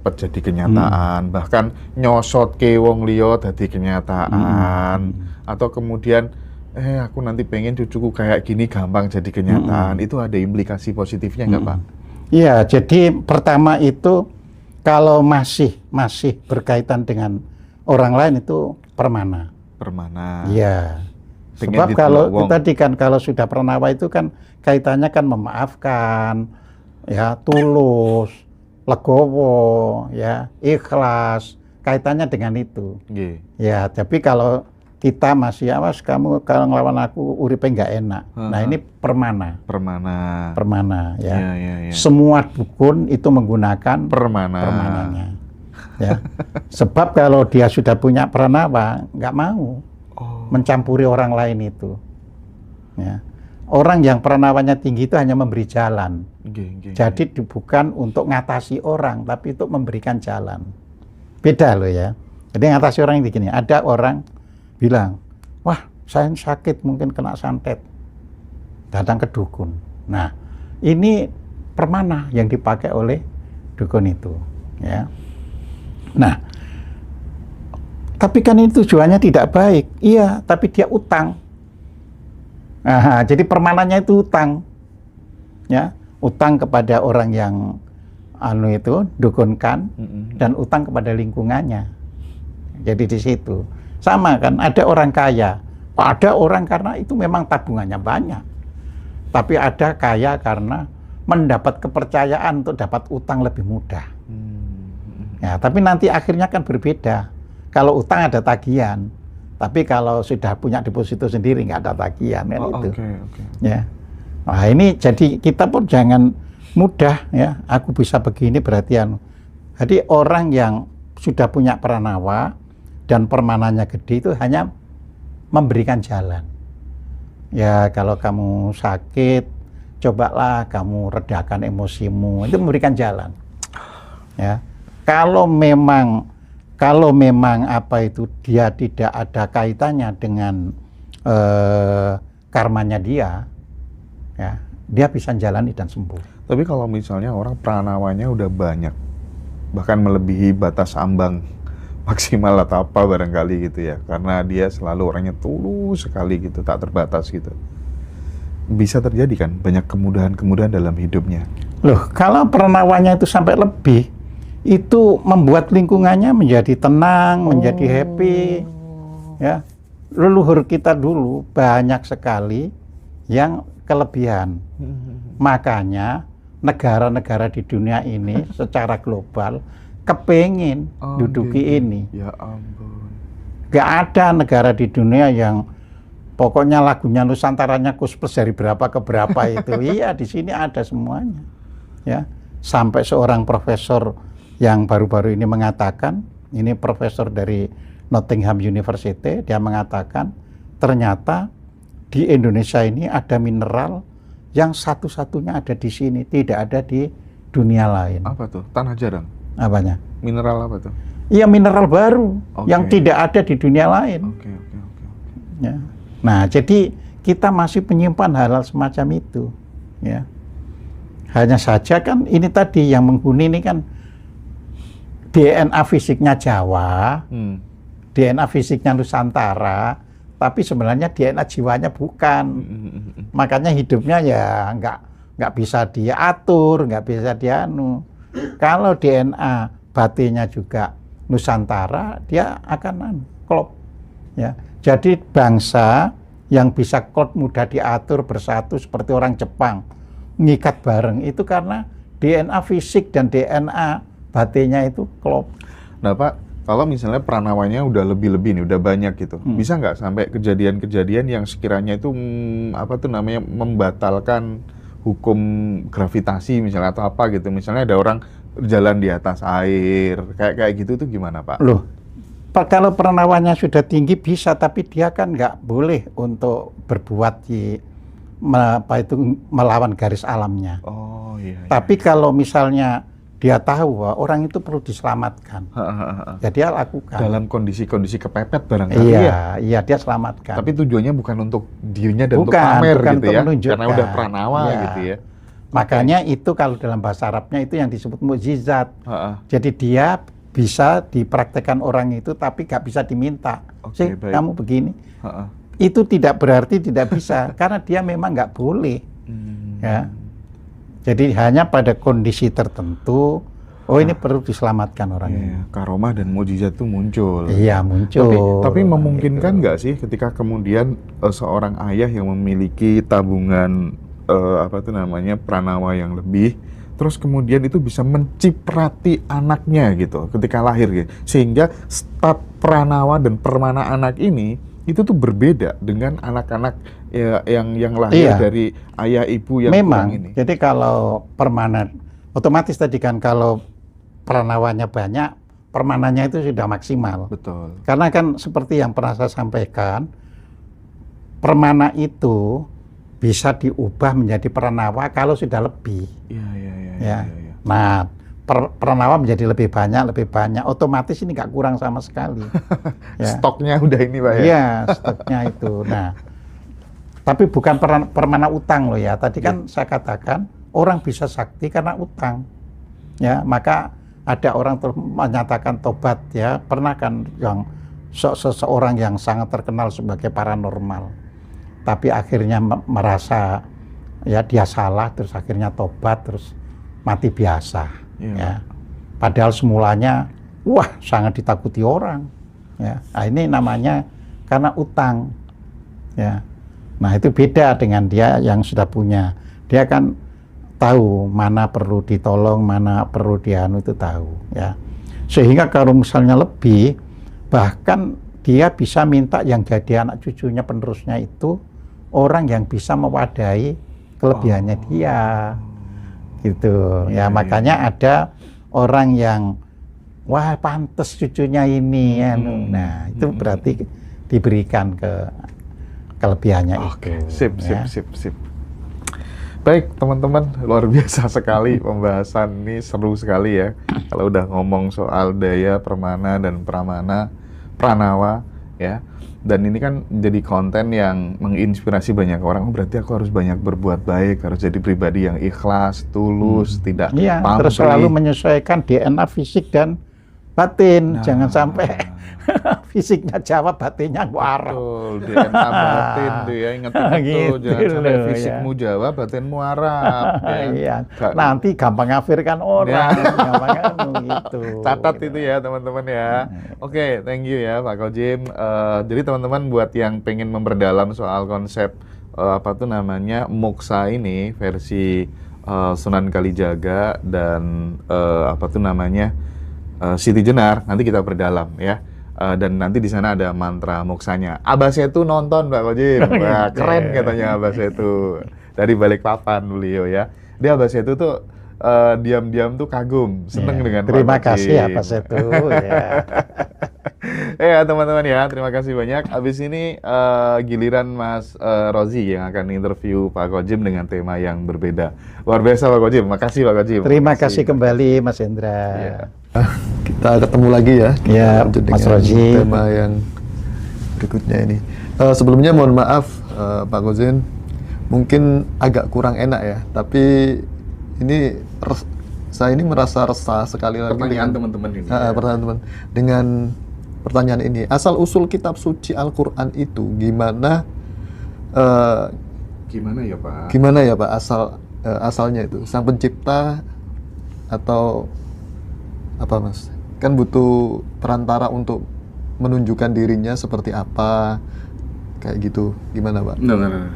Cepat jadi kenyataan, bahkan nyosot ke wong liya dadi kenyataan, atau kemudian aku nanti pengen cucuku kayak gini gampang jadi kenyataan. Itu ada implikasi positifnya nggak Pak? Iya, jadi pertama itu kalau masih berkaitan dengan orang lain itu permana. Permana. Iya. Sebab kalau tadi kan kalau sudah pranawa itu kan kaitannya kan memaafkan, ya, tulus, legowo, ya, ikhlas, kaitannya dengan itu. Ya, tapi kalau kita masih awas kamu kalau ngelawan aku uripe nggak enak. Nah, ini permana. Permana, ya. Ya. Semua dukun itu menggunakan permananya. Ya. Sebab kalau dia sudah punya pranawa, nggak mau mencampuri orang lain itu. Ya. Orang yang pranawanya tinggi itu hanya memberi jalan. Jadi bukan untuk ngatasi orang, tapi untuk memberikan jalan. Beda loh ya. Jadi ngatasi orang ini gini, ada orang bilang, wah saya sakit mungkin kena santet. Datang ke dukun. Nah, ini permana yang dipakai oleh dukun itu. Ya. Nah, tapi kan ini tujuannya tidak baik. Iya, tapi dia utang. Nah, jadi permananya itu utang, ya, utang kepada orang yang itu dukunkan dan utang kepada lingkungannya. Jadi di situ sama kan, ada orang kaya, ada orang karena itu memang tabungannya banyak, tapi ada kaya karena mendapat kepercayaan untuk dapat utang lebih mudah. Ya, tapi nanti akhirnya kan berbeda. Kalau utang ada tagihan. Tapi kalau sudah punya deposito sendiri nggak ada tagihan kan itu. Ya. Nah, ini jadi kita pun jangan mudah ya. Aku bisa begini berarti Jadi orang yang sudah punya pranawa dan permananya gede itu hanya memberikan jalan. Ya kalau kamu sakit, cobalah kamu redakan emosimu. Itu memberikan jalan. Ya. Kalau memang apa itu dia tidak ada kaitannya dengan karmanya dia, ya, dia bisa jalani dan sembuh. Tapi kalau misalnya orang pranawanya udah banyak, bahkan melebihi batas ambang maksimal atau apa barangkali gitu ya, karena dia selalu orangnya tulus sekali gitu, tak terbatas gitu. Bisa terjadi kan banyak kemudahan-kemudahan dalam hidupnya. Loh, kalau pranawanya itu sampai lebih, itu membuat lingkungannya menjadi tenang, menjadi happy. Ya, leluhur kita dulu banyak sekali yang kelebihan. Makanya negara-negara di dunia ini secara global kepengin duduki ini. Ya ampun. Gak ada negara di dunia yang pokoknya lagunya Nusantaranya Kus-Plus dari berapa ke berapa itu. Iya, di sini ada semuanya. Ya, sampai seorang profesor yang baru-baru ini mengatakan, ini profesor dari Nottingham University, dia mengatakan ternyata di Indonesia ini ada mineral yang satu-satunya ada di sini, tidak ada di dunia lain. Apa tuh? Tanah jarang? Apanya? Mineral apa tuh? Iya, mineral baru yang tidak ada di dunia lain. Ya. Nah, jadi kita masih menyimpan hal-hal semacam itu. Ya. Hanya saja kan ini tadi yang menghuni ini kan DNA fisiknya Jawa, DNA fisiknya Nusantara, tapi sebenarnya DNA jiwanya bukan. Makanya hidupnya ya nggak bisa dia atur, nggak bisa dia Kalau DNA batinnya juga Nusantara, dia akan klop. Ya, jadi bangsa yang bisa klop mudah diatur bersatu seperti orang Jepang, ngikat bareng itu karena DNA fisik dan DNA batinnya itu klop. Nah Pak, kalau misalnya pranawanya udah lebih-lebih nih, udah banyak gitu, bisa nggak sampai kejadian-kejadian yang sekiranya itu membatalkan hukum gravitasi misalnya atau apa gitu, misalnya ada orang jalan di atas air, kayak gitu tuh gimana Pak? Loh, Pak, kalau pranawanya sudah tinggi bisa, tapi dia kan nggak boleh untuk berbuat melawan garis alamnya. Oh iya. Tapi kalau misalnya dia tahu bahwa orang itu perlu diselamatkan. Jadi dia lakukan. Dalam kondisi-kondisi kepepet barangkali iya, Iya, dia selamatkan. Tapi tujuannya bukan untuk dirinya dan untuk bukan pamer gitu untuk ya. menunjukkan. Karena udah pranawa gitu ya. Makanya itu kalau dalam bahasa Arabnya itu yang disebut mukjizat. Jadi dia bisa dipraktekkan orang itu tapi gak bisa diminta. Kamu begini. Itu tidak berarti tidak bisa karena dia memang nggak boleh. Ya. Jadi hanya pada kondisi tertentu, ini perlu diselamatkan orang ini. Karomah dan mukjizat itu muncul. Iya, muncul. Tapi memungkinkan nggak sih ketika kemudian seorang ayah yang memiliki tabungan pranawa yang lebih, terus kemudian itu bisa menciprati anaknya gitu ketika lahir gitu. Sehingga stat pranawa dan permana anak ini itu tuh berbeda dengan anak-anak yang lahir dari ayah ibu yang memang kurang ini. Jadi kalau permana otomatis tadi kan kalau pranawanya banyak, permananya itu sudah maksimal. Betul. Karena kan seperti yang pernah saya sampaikan, permana itu bisa diubah menjadi pranawa kalau sudah lebih. Iya. Nah, pranawa menjadi lebih banyak, otomatis ini nggak kurang sama sekali. Stoknya udah ini Pak ya? Iya, stoknya itu. Nah, tapi bukan permana utang loh ya. Tadi kan saya katakan orang bisa sakti karena utang. Ya, maka ada orang menyatakan tobat ya. Pernah kan yang seseorang yang sangat terkenal sebagai paranormal. Tapi akhirnya merasa ya dia salah, terus akhirnya tobat, terus mati biasa. Ya, padahal semulanya sangat ditakuti orang. Ya, nah ini namanya karena utang. Ya, nah itu beda dengan dia yang sudah punya. Dia kan tahu mana perlu ditolong, mana perlu dianu itu tahu. Ya, sehingga kalau misalnya lebih, bahkan dia bisa minta yang jadi anak cucunya penerusnya itu orang yang bisa mewadahi kelebihannya dia. Gitu ya, makanya ada orang yang pantes cucunya ini nah itu berarti diberikan kelebihannya itu. Sip. Baik teman-teman, luar biasa sekali pembahasan ini, seru sekali ya kalau udah ngomong soal daya permana dan pranawa ya. Dan ini kan jadi konten yang menginspirasi banyak orang. Berarti aku harus banyak berbuat baik, harus jadi pribadi yang ikhlas, tulus, tidak pamrih. Terus selalu menyesuaikan DNA fisik dan batin. Jangan sampai fisiknya jawab, batinnya warak. Betul, DNA batin tuh ya, ingat itu. Jangan sampai fisikmu jawab, batinmu Arab. Nanti gampang ngafirkan orang. Gampang gitu. Catat itu ya teman-teman ya. Oke, thank you ya Pak Kojim. Jadi teman-teman buat yang pengen memperdalam soal konsep moksa ini versi Sunan Kalijaga dan Siti Jenar, nanti kita perdalam ya. Dan nanti di sana ada mantra moksanya. Abah Setu nonton Pak Kojim. Wah, keren katanya Abah Setu. Dari Balikpapan beliau ya. Dia Abah Setu tuh diam-diam tuh kagum, seneng dengan terima kasih Abah Setu ya. Ya teman-teman ya, terima kasih banyak. Abis ini giliran Mas Rozi yang akan interview Pak Kojim dengan tema yang berbeda. Luar biasa Pak Kojim, makasih Pak Kojim. Terima kasih kembali Mas Indra. Kita ketemu lagi ya. Ya, Mas Rozi. Tema yang berikutnya ini. Sebelumnya mohon maaf Pak Kojim, mungkin agak kurang enak ya. Tapi ini saya ini merasa resah sekali lagi. Pertanyaan teman-teman ini. Dengan pertanyaan ini, asal usul kitab suci Al-Quran itu gimana? Gimana ya Pak? Gimana ya Pak asalnya itu? Sang pencipta atau apa Mas? Kan butuh perantara untuk menunjukkan dirinya seperti apa, kayak gitu. Gimana Pak? Nah.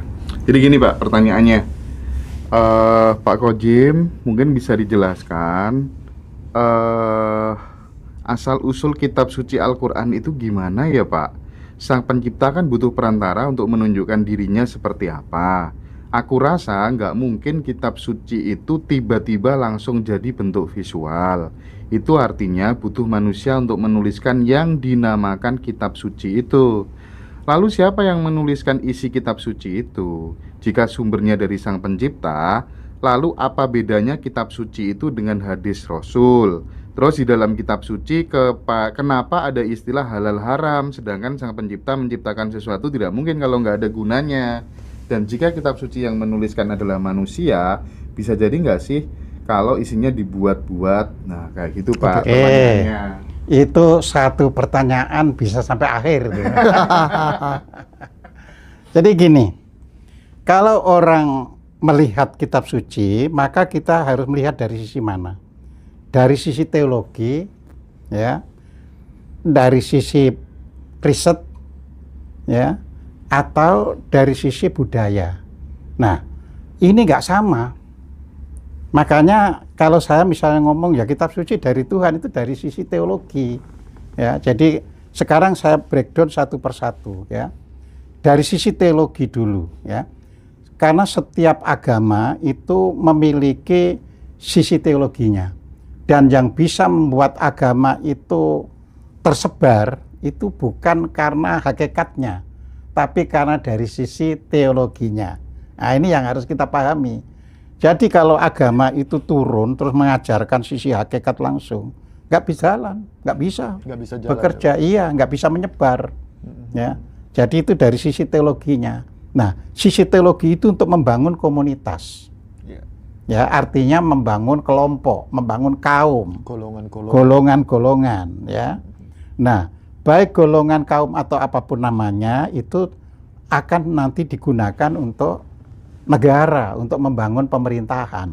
Jadi gini Pak, pertanyaannya, Pak Kojim mungkin bisa dijelaskan asal usul kitab suci Al-Quran itu gimana ya Pak? Sang pencipta kan butuh perantara untuk menunjukkan dirinya seperti apa. Aku rasa nggak mungkin kitab suci itu tiba-tiba langsung jadi bentuk visual. Itu artinya butuh manusia untuk menuliskan yang dinamakan kitab suci itu. Lalu siapa yang menuliskan isi kitab suci itu? Jika sumbernya dari sang pencipta, Lalu apa bedanya kitab suci itu dengan hadis Rasul? Terus di dalam kitab suci kenapa ada istilah halal haram, sedangkan Sang Pencipta menciptakan sesuatu tidak mungkin kalau nggak ada gunanya. Dan jika kitab suci yang menuliskan adalah manusia, bisa jadi nggak sih kalau isinya dibuat-buat? Nah, kayak gitu Pak pertanyaannya. Itu satu pertanyaan bisa sampai akhir. Jadi gini, kalau orang melihat kitab suci, maka kita harus melihat dari sisi mana? Dari sisi teologi, ya, dari sisi riset, ya, atau dari sisi budaya. Nah, ini nggak sama. Makanya kalau saya misalnya ngomong ya kitab suci dari Tuhan itu dari sisi teologi, ya. Jadi sekarang saya breakdown satu persatu, ya. Dari sisi teologi dulu, ya. Karena setiap agama itu memiliki sisi teologinya. Dan yang bisa membuat agama itu tersebar itu bukan karena hakikatnya, tapi karena dari sisi teologinya. Nah, ini yang harus kita pahami. Jadi kalau agama itu turun terus mengajarkan sisi hakikat langsung, nggak bisa jalan, nggak bisa jalan, bekerja, iya, nggak bisa menyebar. Ya, jadi itu dari sisi teologinya. Nah, sisi teologi itu untuk membangun komunitas. Ya, artinya membangun kelompok, membangun kaum, golongan-golongan, ya. Nah, baik golongan kaum atau apapun namanya itu akan nanti digunakan untuk negara, untuk membangun pemerintahan.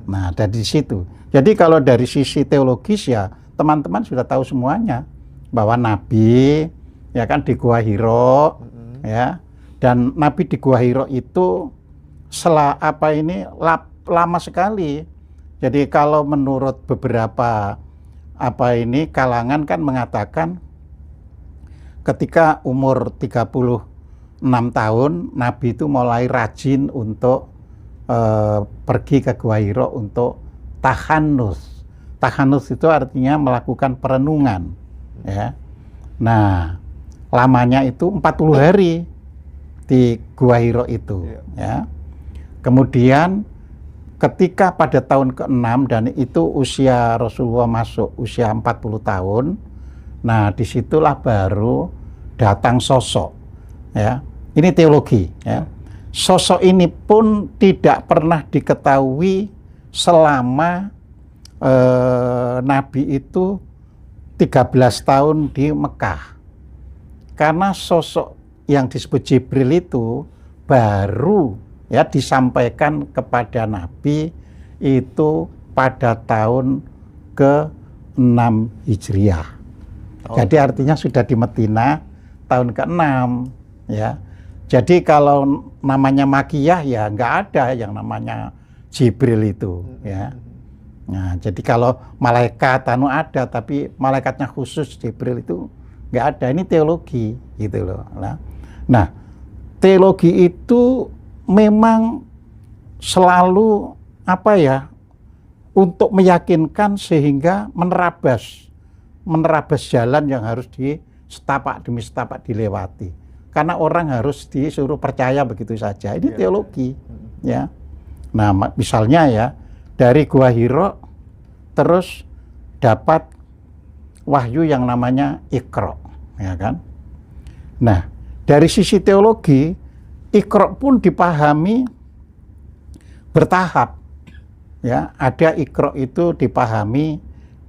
Nah, dari situ. Jadi kalau dari sisi teologis ya teman-teman sudah tahu semuanya bahwa Nabi ya kan di Gua Hiro, ya. Dan Nabi di Gua Hiro itu lama sekali. Jadi kalau menurut beberapa kalangan kan mengatakan ketika umur 36 tahun Nabi itu mulai rajin untuk pergi ke Gua Hiro untuk tahanus. Tahanus itu artinya melakukan perenungan, ya. Nah, lamanya itu 40 hari di Gua Hiro itu, ya. Kemudian ketika pada tahun ke-6 dan itu usia Rasulullah masuk usia 40 tahun, nah disitulah baru datang sosok, ya. Ini teologi, ya. Sosok ini pun tidak pernah diketahui selama Nabi itu 13 tahun di Mekah. Karena sosok yang disebut Jibril itu baru ya disampaikan kepada Nabi itu pada tahun ke-6 Hijriah. Jadi artinya sudah di Madinah tahun ke-6, ya. Jadi kalau namanya Makiyah ya nggak ada yang namanya Jibril itu, ya. Nah, jadi kalau malaikat ada, tapi malaikatnya khusus Jibril itu nggak ada. Ini teologi gitu loh. Nah, teologi itu memang selalu untuk meyakinkan sehingga menerabas jalan yang harus di setapak demi setapak dilewati. Karena orang harus disuruh percaya begitu saja. Ini teologi, ya. Nah, misalnya ya dari Gua Hiro terus dapat wahyu yang namanya Iqra, ya kan? Nah, dari sisi teologi, Iqra pun dipahami bertahap. Ya, ada Iqra itu dipahami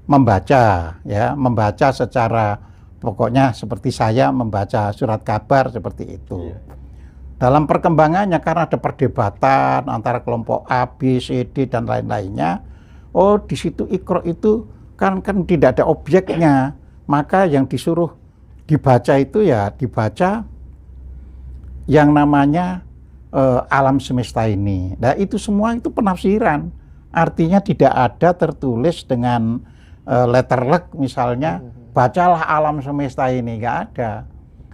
membaca, ya, membaca secara pokoknya seperti saya membaca surat kabar seperti itu. Dalam perkembangannya karena ada perdebatan antara kelompok A, B, C, D dan lain-lainnya. Oh, di situ Iqra itu kan tidak ada objeknya, maka yang disuruh dibaca itu ya dibaca yang namanya alam semesta ini. Nah, itu semua itu penafsiran. Artinya tidak ada tertulis dengan letter luck misalnya, bacalah alam semesta ini, nggak ada.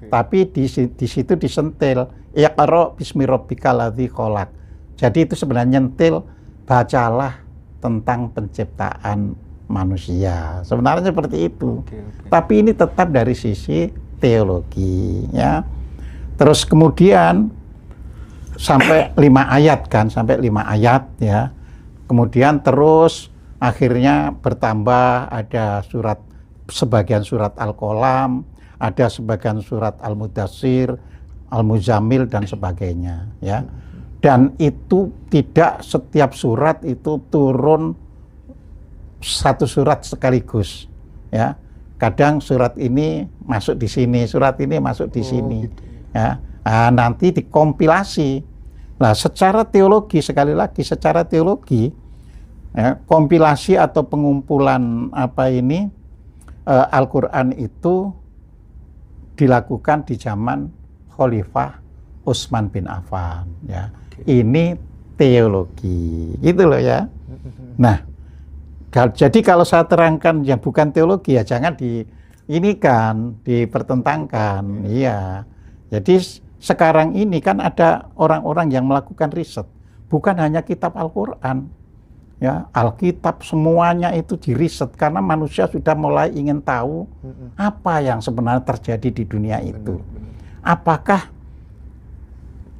Tapi di situ disentil, Iqra bismi rabbikal ladzi khalaq. Jadi itu sebenarnya nyentil, bacalah tentang penciptaan manusia. Sebenarnya seperti itu. Tapi ini tetap dari sisi teologi, ya. Terus kemudian sampai 5 ayat kan, sampai 5 ayat ya. Kemudian terus akhirnya bertambah, ada sebagian surat Al-Qalam, ada sebagian surat Al-Mudatsir, Al-Muzammil dan sebagainya ya. Dan itu tidak setiap surat itu turun satu surat sekaligus ya. Kadang surat ini masuk di sini, surat ini masuk di sini gitu. ya. Nah, nanti dikompilasi. Nah, secara teologi, sekali lagi secara teologi ya, kompilasi atau pengumpulan Al-Quran itu dilakukan di zaman Khalifah Utsman bin Affan ya. Ini teologi gitu loh ya. Nah, jadi kalau saya terangkan yang bukan teologi ya jangan dipertentangkan. Iya. Jadi sekarang ini kan ada orang-orang yang melakukan riset, bukan hanya kitab Al-Quran, ya Alkitab semuanya itu diriset karena manusia sudah mulai ingin tahu apa yang sebenarnya terjadi di dunia itu. Apakah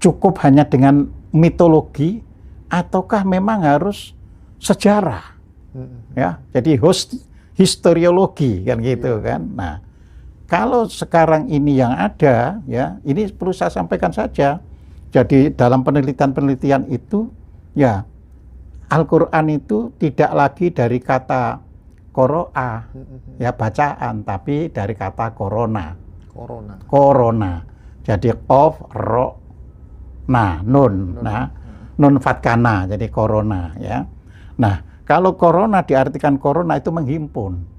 cukup hanya dengan mitologi ataukah memang harus sejarah, ya? Jadi historiologi kan gitu kan. Nah, kalau sekarang ini yang ada, ya, ini perlu saya sampaikan saja. Jadi dalam penelitian-penelitian itu, ya, Al-Quran itu tidak lagi dari kata qoro'ah, ya bacaan, tapi dari kata corona. Jadi nun, nun fatkana, jadi corona, ya. Nah, kalau corona diartikan corona itu menghimpun.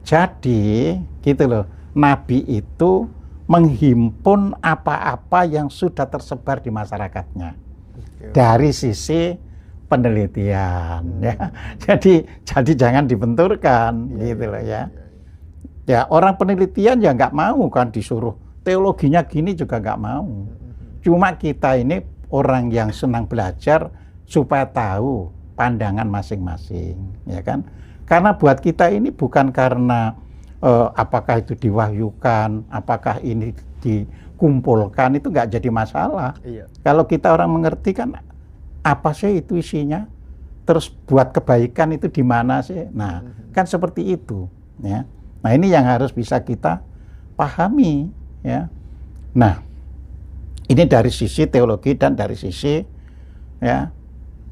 Jadi, gitu loh, Nabi itu menghimpun apa-apa yang sudah tersebar di masyarakatnya dari sisi penelitian, ya. Jadi jangan dibenturkan, gitu loh ya. Ya orang penelitian ya nggak mau kan disuruh teologinya gini juga nggak mau. Cuma kita ini orang yang senang belajar supaya tahu pandangan masing-masing, ya kan? Karena buat kita ini bukan karena apakah itu diwahyukan, apakah ini dikumpulkan, itu nggak jadi masalah. Iya. Kalau kita orang mengerti kan apa sih itu isinya, terus buat kebaikan itu di mana sih? Nah, kan seperti itu, ya. Nah ini yang harus bisa kita pahami, ya. Nah, ini dari sisi teologi dan dari sisi ya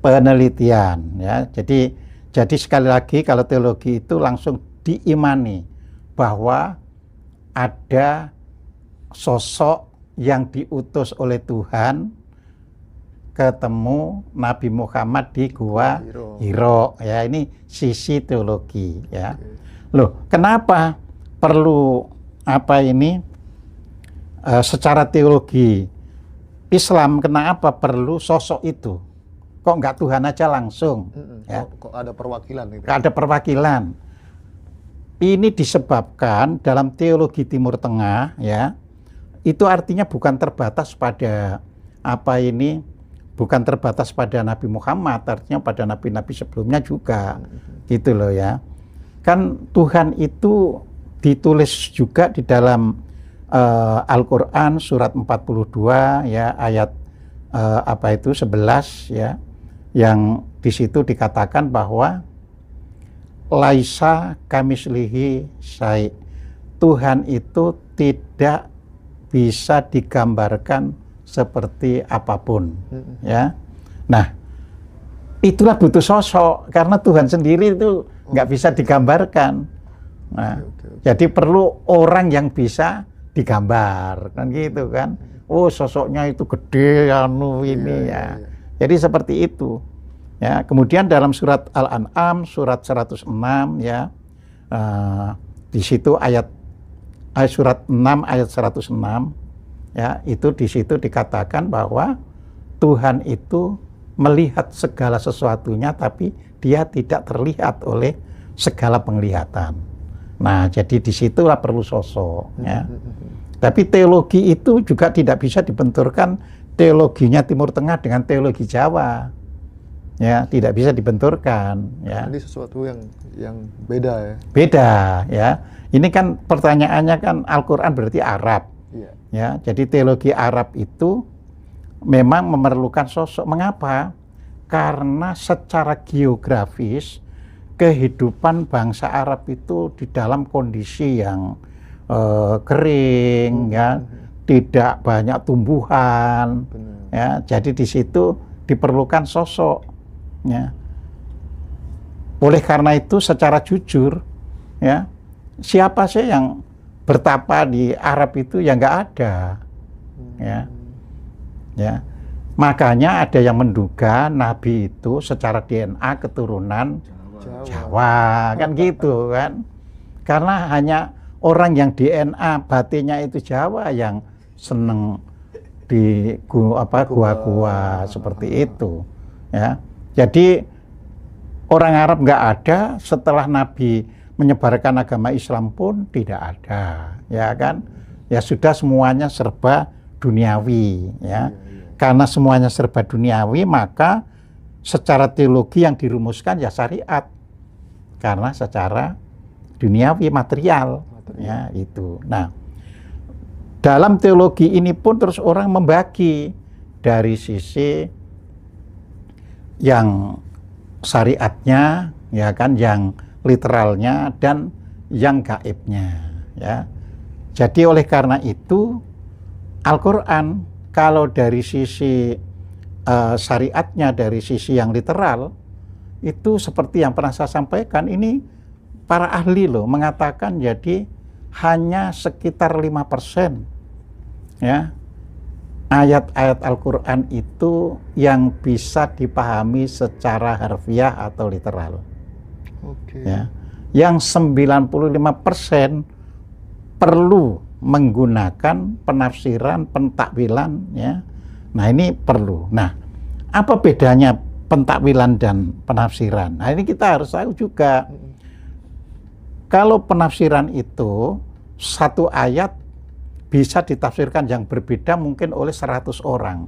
penelitian, ya. Jadi sekali lagi kalau teologi itu langsung diimani bahwa ada sosok yang diutus oleh Tuhan ketemu Nabi Muhammad di Gua Hiro. Ya, ini sisi teologi, ya. Loh, kenapa perlu secara teologi Islam kenapa perlu sosok itu? Kok nggak Tuhan aja langsung? Ya? Kok ada perwakilan? Gitu? Ada perwakilan. Ini disebabkan dalam teologi Timur Tengah, ya, itu artinya bukan terbatas pada bukan terbatas pada Nabi Muhammad, artinya pada nabi-nabi sebelumnya juga, gitu loh ya. Kan Tuhan itu ditulis juga di dalam Al-Quran surat 42 ya ayat 11 ya, yang di situ dikatakan bahwa laisa kamislihi syai', Tuhan itu tidak bisa digambarkan seperti apapun, ya. Nah, itulah butuh sosok karena Tuhan sendiri itu nggak bisa digambarkan. Nah, jadi perlu orang yang bisa digambar, kan gitu kan. Oh, sosoknya itu gede ini ya. Jadi seperti itu. Ya, kemudian dalam surat Al-An'am surat 106 ya. Di situ surat 6 ayat 106 ya, itu di situ dikatakan bahwa Tuhan itu melihat segala sesuatunya tapi dia tidak terlihat oleh segala penglihatan. Nah, jadi disitulah perlu sosok, ya. Tapi teologi itu juga tidak bisa dibenturkan teologinya Timur Tengah dengan teologi Jawa, ya, tidak bisa dibenturkan, ya. Ini sesuatu yang beda, ya. Beda, ya. Ini kan pertanyaannya kan Al-Quran berarti Arab, ya. Jadi teologi Arab itu memang memerlukan sosok. Mengapa? Karena secara geografis kehidupan bangsa Arab itu di dalam kondisi yang kering, ya, tidak banyak tumbuhan, ya. Jadi di situ diperlukan sosok, ya. Oleh karena itu, secara jujur, ya, siapa sih yang bertapa di Arab itu? Ya nggak ada, ya. Ya, makanya ada yang menduga Nabi itu secara DNA keturunan Jawa, kan gitu kan? Karena hanya orang yang DNA batinnya itu Jawa yang seneng di gua-gua seperti itu, ya. Jadi orang Arab nggak ada, setelah Nabi menyebarkan agama Islam pun tidak ada, ya kan? Ya sudah, semuanya serba duniawi, ya. Karena semuanya serba duniawi, maka secara teologi yang dirumuskan ya syariat. Karena secara duniawi, material, ya itu. Nah, dalam teologi ini pun terus orang membagi dari sisi yang syariatnya, ya kan, yang literalnya dan yang gaibnya, ya. Jadi oleh karena itu Al-Quran kalau dari sisi syariatnya, dari sisi yang literal, itu seperti yang pernah saya sampaikan, ini para ahli loh mengatakan jadi hanya sekitar 5%, ya, ayat-ayat Al-Quran itu yang bisa dipahami secara harfiah atau literal. Ya. Yang 95% perlu menggunakan penafsiran, pentakwilan, ya. Nah, ini perlu. Nah, apa bedanya pentakwilan dan penafsiran? Nah, ini kita harus tahu juga. Kalau penafsiran itu satu ayat bisa ditafsirkan yang berbeda mungkin oleh 100 orang.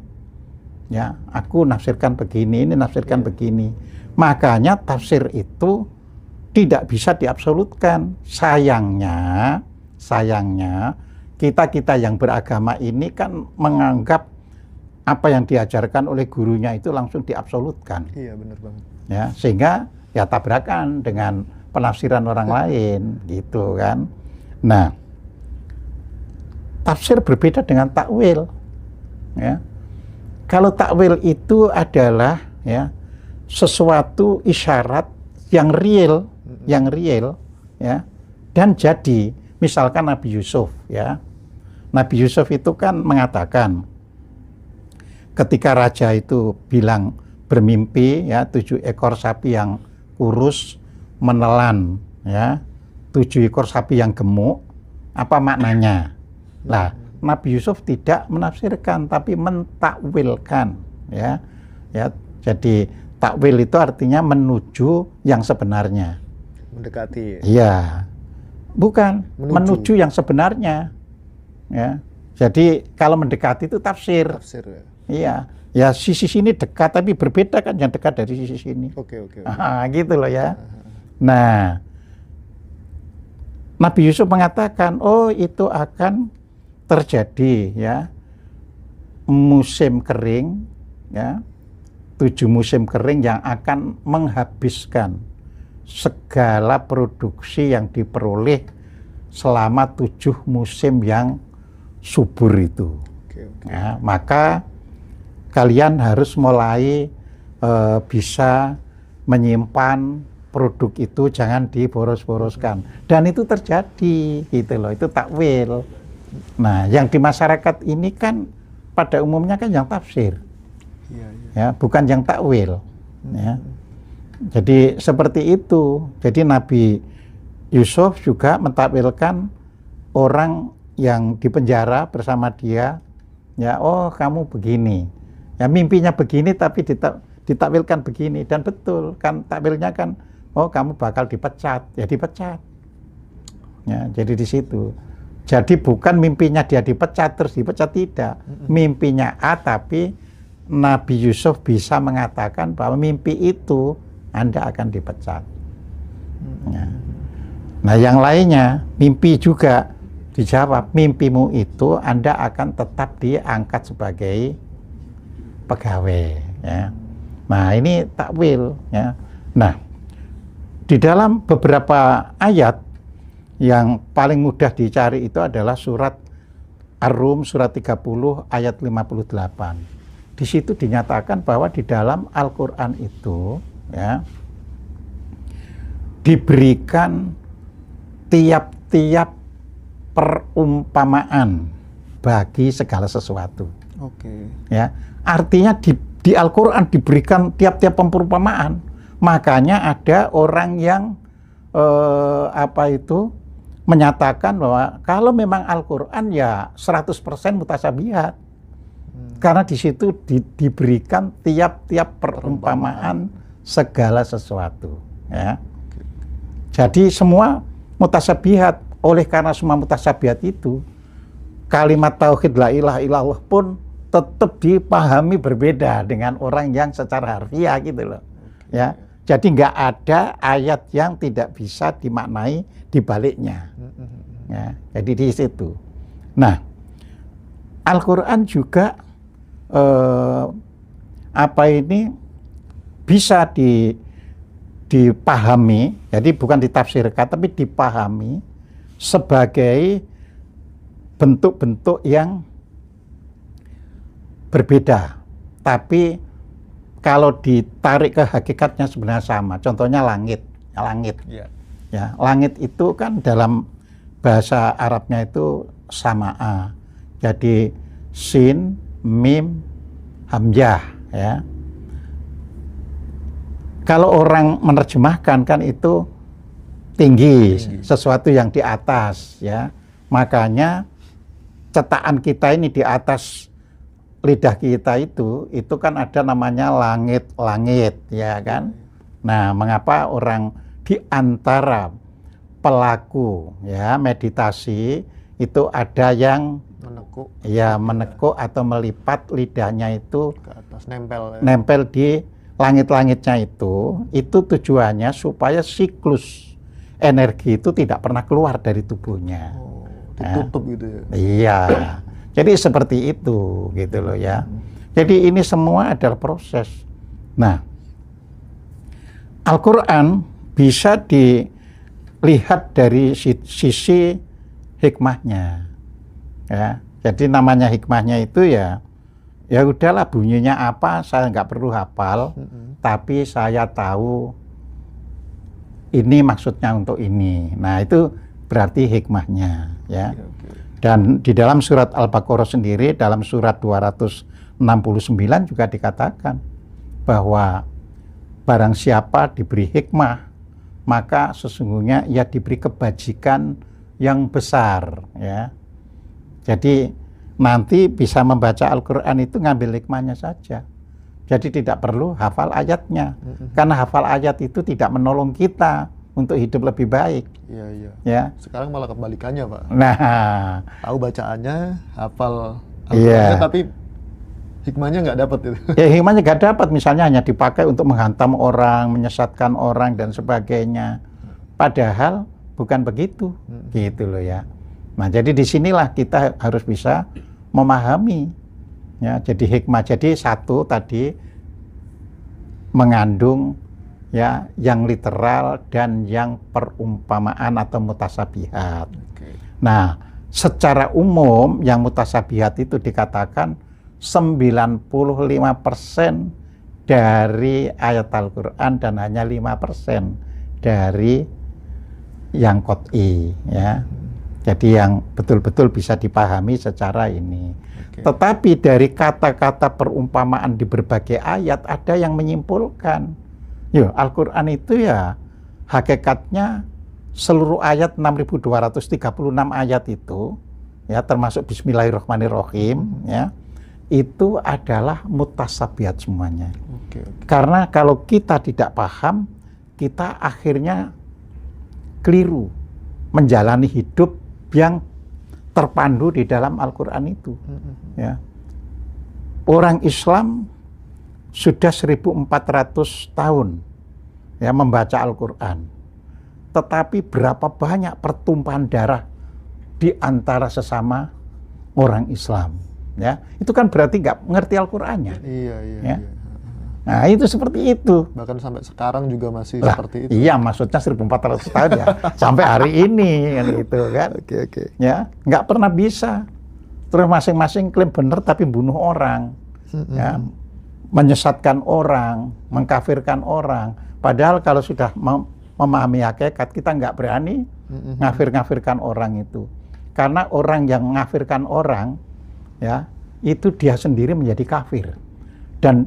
Ya, aku nafsirkan begini, ini nafsirkan begini. Makanya tafsir itu tidak bisa diabsolutkan. Sayangnya kita yang beragama ini kan menganggap apa yang diajarkan oleh gurunya itu langsung diabsolutkan. Iya, benar banget. Ya, sehingga ya tabrakan dengan penafsiran orang lain, gitu kan. Nah, tafsir berbeda dengan takwil, ya. Kalau takwil itu adalah, ya, sesuatu isyarat yang real, ya, dan jadi. Misalkan Nabi Yusuf, ya. Nabi Yusuf itu kan mengatakan ketika raja itu bilang bermimpi, ya, 7 ekor sapi yang kurus menelan, ya, 7 ekor sapi yang gemuk, apa maknanya? Nah, Nabi Yusuf tidak menafsirkan tapi mentakwilkan, ya. Ya, jadi takwil itu artinya menuju yang sebenarnya. Mendekati. Iya. Bukan, menuju yang sebenarnya, ya. Jadi kalau mendekati itu tafsir. Tafsir, ya. Iya, ya sisi sini dekat tapi berbeda kan yang dekat dari sisi sini. Oke. Gitu loh, ya. Nah, Nabi Yusuf mengatakan, oh itu akan terjadi, ya, musim kering, ya, 7 musim kering yang akan menghabiskan segala produksi yang diperoleh selama 7 musim yang subur itu. Ya, maka kalian harus mulai bisa menyimpan produk itu, jangan diboros-boroskan. Dan itu terjadi, gitu loh, itu takwil. Nah, yang di masyarakat ini kan pada umumnya kan yang tafsir, ya, bukan yang takwil, ya. Jadi seperti itu. Jadi Nabi Yusuf juga mentakwilkan orang yang dipenjara bersama dia, ya, oh kamu begini, ya, mimpinya begini tapi ditakwilkan begini, dan betul kan takwilnya kan, oh kamu bakal dipecat, ya dipecat, ya. Jadi di situ. Jadi bukan mimpinya dia dipecat terus dipecat, tidak. Mimpinya A tapi Nabi Yusuf bisa mengatakan bahwa mimpi itu Anda akan dipecat. Ya. Nah, yang lainnya mimpi juga dijawab, mimpimu itu Anda akan tetap diangkat sebagai pegawai, ya. Nah, ini takwil, ya. Nah, di dalam beberapa ayat yang paling mudah dicari itu adalah surat Ar-Rum surat 30 ayat 58. Di situ dinyatakan bahwa di dalam Al-Qur'an itu, ya, diberikan tiap-tiap perumpamaan bagi segala sesuatu. Oke. Ya, artinya di Al-Qur'an diberikan tiap-tiap perumpamaan. Makanya ada orang yang menyatakan bahwa kalau memang Al-Qur'an ya 100% mutasyabihat. Karena di situ diberikan tiap-tiap perumpamaan segala sesuatu, ya. Jadi semua mutasyabihat. Oleh karena semua mutasyabihat itu, kalimat tauhid la ilaha illallah pun tetap dipahami berbeda dengan orang yang secara harfiah gitu loh. Ya. Jadi nggak ada ayat yang tidak bisa dimaknai di baliknya. Ya, jadi di situ. Nah, Al-Qur'an juga bisa dipahami, jadi bukan ditafsirkan tapi dipahami sebagai bentuk-bentuk yang berbeda, tapi kalau ditarik ke hakikatnya sebenarnya sama. Contohnya langit. Ya, langit itu kan dalam bahasa Arabnya itu sama'a. Jadi sin, mim, hamzah, ya. Kalau orang menerjemahkan kan itu tinggi, sesuatu yang di atas, ya. Makanya cetakan kita ini di atas lidah kita itu kan ada namanya langit-langit, ya kan. Nah, mengapa orang di antara pelaku, ya, meditasi itu ada yang menekuk atau melipat lidahnya itu ke atas, nempel, ya. Nempel di langit-langitnya itu tujuannya supaya siklus energi itu tidak pernah keluar dari tubuhnya. Oh, ditutup gitu ya. Iya. Jadi seperti itu gitu loh, ya. Jadi ini semua adalah proses. Nah, Al-Qur'an bisa dilihat dari sisi hikmahnya. Ya. Jadi namanya hikmahnya itu ya udahlah, bunyinya apa saya nggak perlu hafal, tapi saya tahu ini maksudnya untuk ini. Nah, itu berarti hikmahnya, ya. Dan di dalam surat Al-Baqarah sendiri, dalam surat 269 juga dikatakan bahwa barang siapa diberi hikmah, maka sesungguhnya ia diberi kebajikan yang besar, ya. Jadi nanti bisa membaca Al-Qur'an itu ngambil hikmahnya saja. Jadi tidak perlu hafal ayatnya. Karena hafal ayat itu tidak menolong kita untuk hidup lebih baik. Iya. Ya. Sekarang malah kebalikannya, Pak. Nah, Tahu bacaannya, hafal Al-Qur'annya, tapi hikmahnya nggak dapat itu. Ya, hikmahnya nggak dapat. Misalnya hanya dipakai untuk menghantam orang, menyesatkan orang dan sebagainya. Padahal bukan begitu, gitu loh, ya. Nah, jadi disinilah kita harus bisa memahami, ya. Jadi hikmah, jadi satu tadi mengandung, ya, yang literal dan yang perumpamaan atau mutasyabihat. Nah, secara umum yang mutasyabihat itu dikatakan 95% dari ayat Al-Qur'an dan hanya 5% dari yang qot'i, ya. Jadi yang betul-betul bisa dipahami secara ini. Tetapi dari kata-kata perumpamaan di berbagai ayat ada yang menyimpulkan, Al-Qur'an itu ya hakikatnya seluruh ayat 6.236 ayat itu, ya, termasuk Bismillahirrahmanirrahim, ya, itu adalah mutasyabihat semuanya. Karena kalau kita tidak paham, kita akhirnya keliru menjalani hidup yang terpandu di dalam Al-Qur'an itu. Ya. Orang Islam sudah 1400 tahun, ya, membaca Al-Qur'an. Tetapi berapa banyak pertumpahan darah di antara sesama orang Islam. ya, itu kan berarti nggak mengerti Al-Qur'annya. Iya, Ya. Nah, itu seperti itu. Bahkan sampai sekarang juga masih Lah, seperti itu. iya, maksudnya 1400 tahun ya, sampai hari ini kan gitu kan. Oke. Ya, nggak pernah bisa. Terus masing-masing klaim benar tapi bunuh orang, ya, menyesatkan orang, mengkafirkan orang. Padahal kalau sudah memahami hakikat, kita nggak berani ngafir-ngafirkan orang itu. Karena orang yang mengafirkan orang, ya, itu dia sendiri menjadi kafir. Dan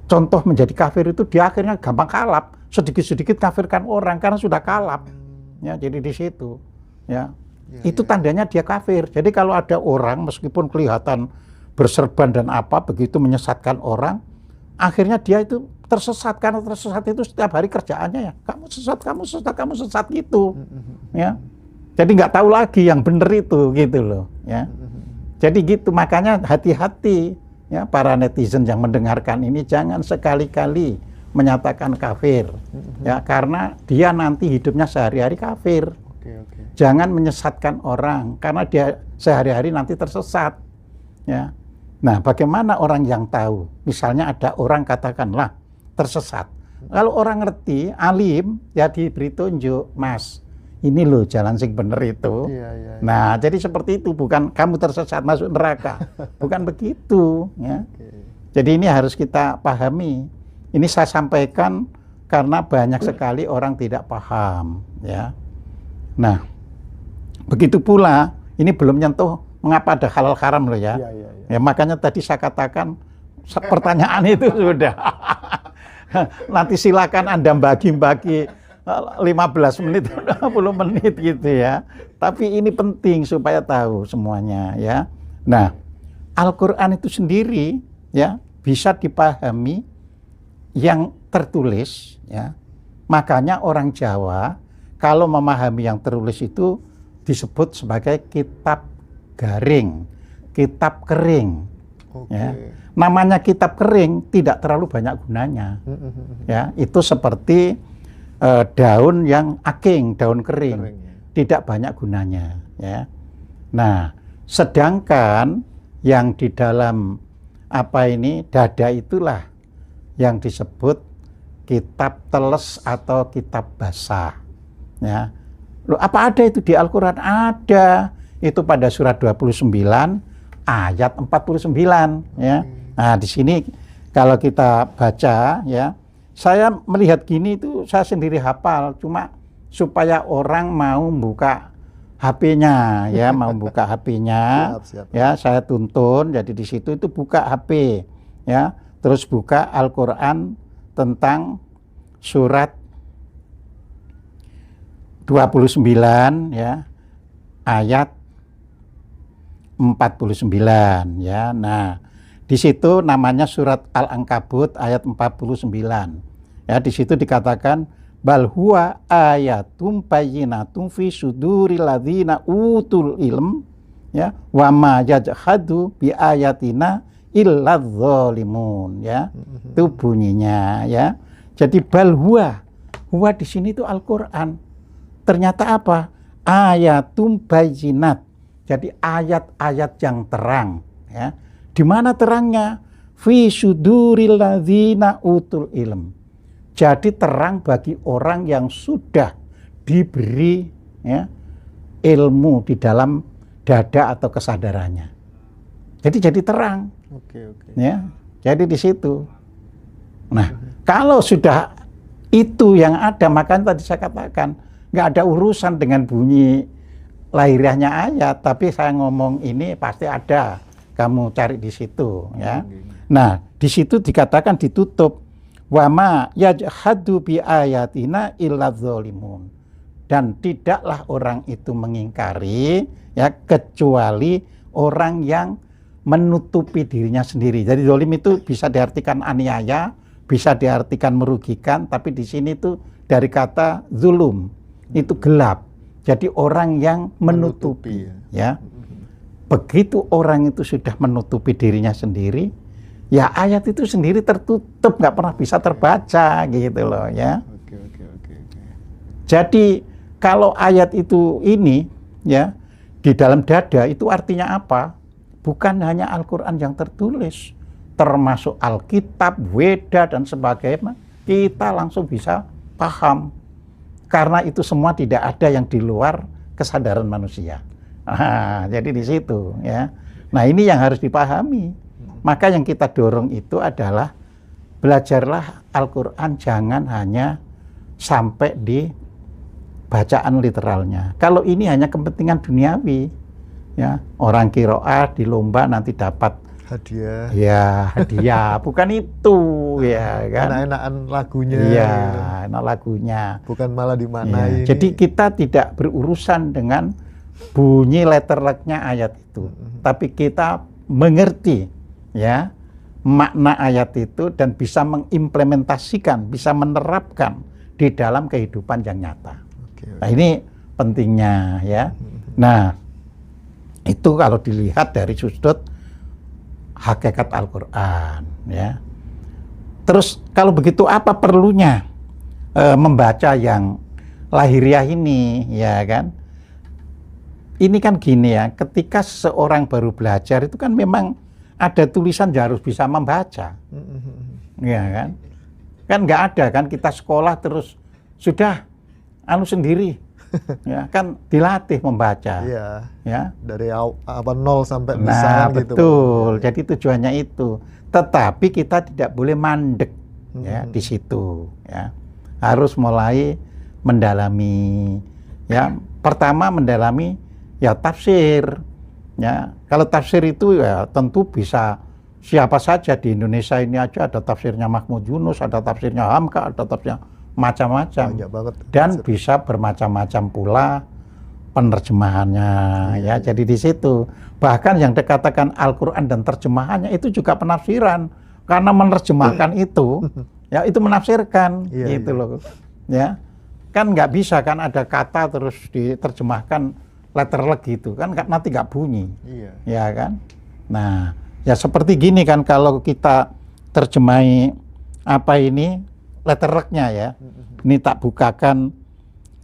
contoh menjadi kafir itu dia akhirnya gampang kalap, sedikit-sedikit kafirkan orang karena sudah kalap. Ya, jadi di situ, ya. Itu tandanya dia kafir. Jadi kalau ada orang meskipun kelihatan berserban dan apa, begitu menyesatkan orang, akhirnya dia itu tersesat. Karena tersesat itu setiap hari kerjaannya ya, kamu sesat gitu, ya. Jadi nggak tahu lagi yang benar itu, gitu loh, ya. Jadi gitu, makanya hati-hati, ya, para netizen yang mendengarkan ini, jangan sekali-kali menyatakan kafir, ya, karena dia nanti hidupnya sehari-hari kafir. Oke. Jangan menyesatkan orang, karena dia sehari-hari nanti tersesat, ya. Nah, bagaimana orang yang tahu? Misalnya ada orang katakanlah tersesat. Kalau orang ngerti, alim, ya diberi tunjuk, Mas, ini loh jalan sing bener itu. Iya. Nah, jadi seperti itu, bukan kamu tersesat masuk neraka, bukan begitu, ya. Jadi ini harus kita pahami. Ini saya sampaikan karena banyak sekali orang tidak paham, ya. Nah, begitu pula, ini belum nyentuh mengapa ada halal haram loh ya. Iya. Ya, makanya tadi saya katakan pertanyaan itu sudah. Nanti silakan Anda bagi-bagi 15 menit, 20 menit gitu ya. Tapi ini penting supaya tahu semuanya ya. Nah, Al-Qur'an itu sendiri ya bisa dipahami yang tertulis ya. Makanya orang Jawa kalau memahami yang tertulis itu disebut sebagai kitab garing, kitab kering. Ya. Namanya kitab kering tidak terlalu banyak gunanya. Ya, itu seperti daun yang aking, daun kering, tidak banyak gunanya. Ya. Nah, sedangkan yang di dalam dada itulah yang disebut kitab teles atau kitab basah. Ya. Loh, apa ada itu di Al-Qur'an? Ada. Itu pada surat 29 ayat 49 ya. Nah, di sini kalau kita baca ya, saya melihat gini itu saya sendiri hafal, cuma supaya orang mau buka HP-nya ya, mau buka HP-nya Siap. ya, saya tuntun. Jadi di situ itu buka HP ya, terus buka Al-Qur'an tentang surat 29 ya, ayat 49 ya. Nah, di situ namanya surat Al-Ankabut ayat 49. Ya, di situ dikatakan bal huwa ayatum bayyinatum fi suduril ladzina utul ilm ya, wa ma yajhadu bi ayatina illa dzalimun ya. Itu bunyinya ya. Jadi bal huwa di sini itu Al-Qur'an. Ternyata apa? Ayatum bayyinat. Jadi ayat-ayat yang terang ya. Di mana terangnya? Fi suduril ladzina utul ilm. Jadi terang bagi orang yang sudah diberi ya, ilmu di dalam dada atau kesadarannya. Jadi terang. Oke. Ya. Jadi di situ. Nah, kalau sudah itu yang ada, makanya tadi saya katakan nggak ada urusan dengan bunyi lahiriahnya ayat, tapi saya ngomong ini pasti ada, kamu cari di situ ya. Nah, di situ dikatakan ditutup wama yajhadu bi ayatina illa dzalimun, dan tidaklah orang itu mengingkari ya kecuali orang yang menutupi dirinya sendiri. Jadi zalim itu bisa diartikan aniaya, bisa diartikan merugikan, tapi di sini tuh dari kata zulum itu gelap. Jadi orang yang menutupi ya. Begitu orang itu sudah menutupi dirinya sendiri, ya ayat itu sendiri tertutup, nggak pernah bisa terbaca gitu loh ya. Oke. Jadi kalau ayat itu ini ya di dalam dada itu artinya apa? bukan hanya Al-Quran yang tertulis, termasuk Alkitab, Weda, dan sebagainya, kita langsung bisa paham. Karena itu semua tidak ada yang di luar kesadaran manusia. Nah, jadi di situ ya. Nah, ini yang harus dipahami. Maka yang kita dorong itu adalah belajarlah Al-Quran, jangan hanya sampai di bacaan literalnya. Kalau ini hanya kepentingan duniawi, ya, orang qiraah di lomba nanti dapat hadiah. Ya, hadiah. Bukan itu, ya kan. Enak-enakan lagunya. Iya, gitu. enak lagunya. Bukan malah dimanain. Ya, jadi kita tidak berurusan dengan bunyi letterleknya ayat itu, tapi kita mengerti, ya, makna ayat itu dan bisa mengimplementasikan, bisa menerapkan di dalam kehidupan yang nyata. Oke. Nah, ini pentingnya, ya. Nah, itu kalau dilihat dari sudut hakikat Al-Quran, ya. Terus kalau begitu apa perlunya membaca yang lahiriah ini, ya kan? Ini kan gini ya, ketika seorang baru belajar itu kan memang ada tulisan dia harus bisa membaca, ya kan? Kan nggak ada kan kita sekolah terus sudah sendiri. Ya kan dilatih membaca. Iya. Ya. Dari nol sampai Nah, bisa gitu. betul. Jadi tujuannya itu. Tetapi kita tidak boleh mandek ya di situ ya. Harus mulai mendalami ya. Pertama mendalami ya tafsir. Ya. Kalau tafsir itu ya tentu bisa siapa saja di Indonesia ini aja ada tafsirnya Mahmud Yunus, ada tafsirnya Hamka, ada tafsirnya macam-macam. Banyak banget. Dan bisa bermacam-macam pula penerjemahannya ya. Jadi di situ bahkan yang dikatakan Al-Quran dan terjemahannya itu juga penafsiran, karena menerjemahkan itu ya itu menafsirkan gitu loh ya. Kan nggak bisa kan ada kata terus diterjemahkan letterlek gitu kan nanti nggak bunyi ya kan. Nah ya seperti gini kan kalau kita terjemahi apa ini letterleknya ya. Ini tak bukakan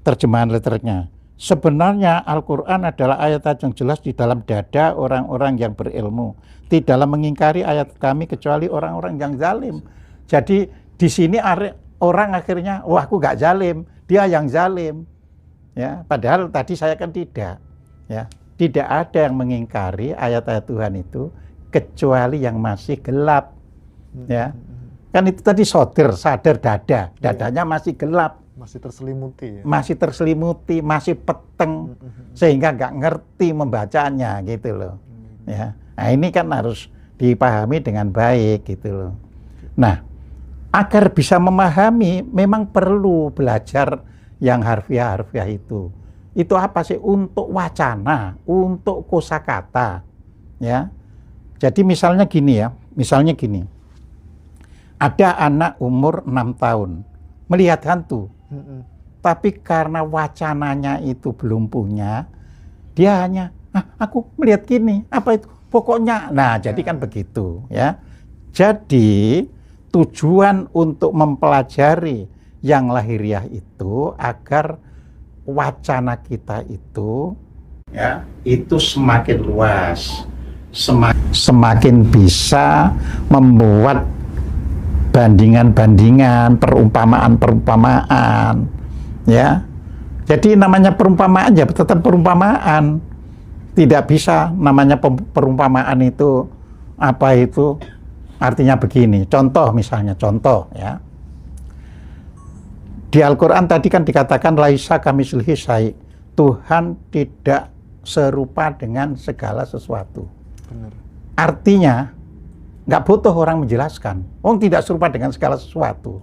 terjemahan letterleknya. Sebenarnya Al-Quran adalah ayat yang jelas di dalam dada orang-orang yang berilmu. Di dalam mengingkari ayat kami kecuali orang-orang yang zalim. Jadi di sini orang akhirnya, wah aku gak zalim, dia yang zalim. Ya, padahal tadi saya kan tidak. Ya, tidak ada yang mengingkari ayat-ayat Tuhan itu kecuali yang masih gelap. Ya. Kan itu tadi sadar dadanya masih gelap. Masih terselimuti ya? Masih terselimuti, masih peteng, sehingga nggak ngerti membacanya gitu loh. Ya. Nah ini kan harus dipahami dengan baik gitu loh. Nah, agar bisa memahami memang perlu belajar yang harfiah-harfiah itu. Itu apa sih? Untuk wacana, untuk kosakata. Ya. Jadi misalnya gini ya, ada anak umur 6 tahun melihat hantu, tapi karena wacananya itu belum punya, dia hanya, aku melihat gini, apa itu? Pokoknya, nah jadi kan begitu ya. Jadi tujuan untuk mempelajari yang lahiriah itu agar wacana kita itu ya itu semakin luas, semakin bisa membuat bandingan-bandingan, perumpamaan-perumpamaan, ya. Jadi namanya perumpamaan ya tetap perumpamaan. Tidak bisa namanya perumpamaan itu apa itu artinya begini. Contoh misalnya, ya. Di Al-Quran tadi kan dikatakan laisa kamitslihi syai'. Tuhan tidak serupa dengan segala sesuatu. Benar. Artinya nggak butuh orang menjelaskan. Tidak serupa dengan segala sesuatu.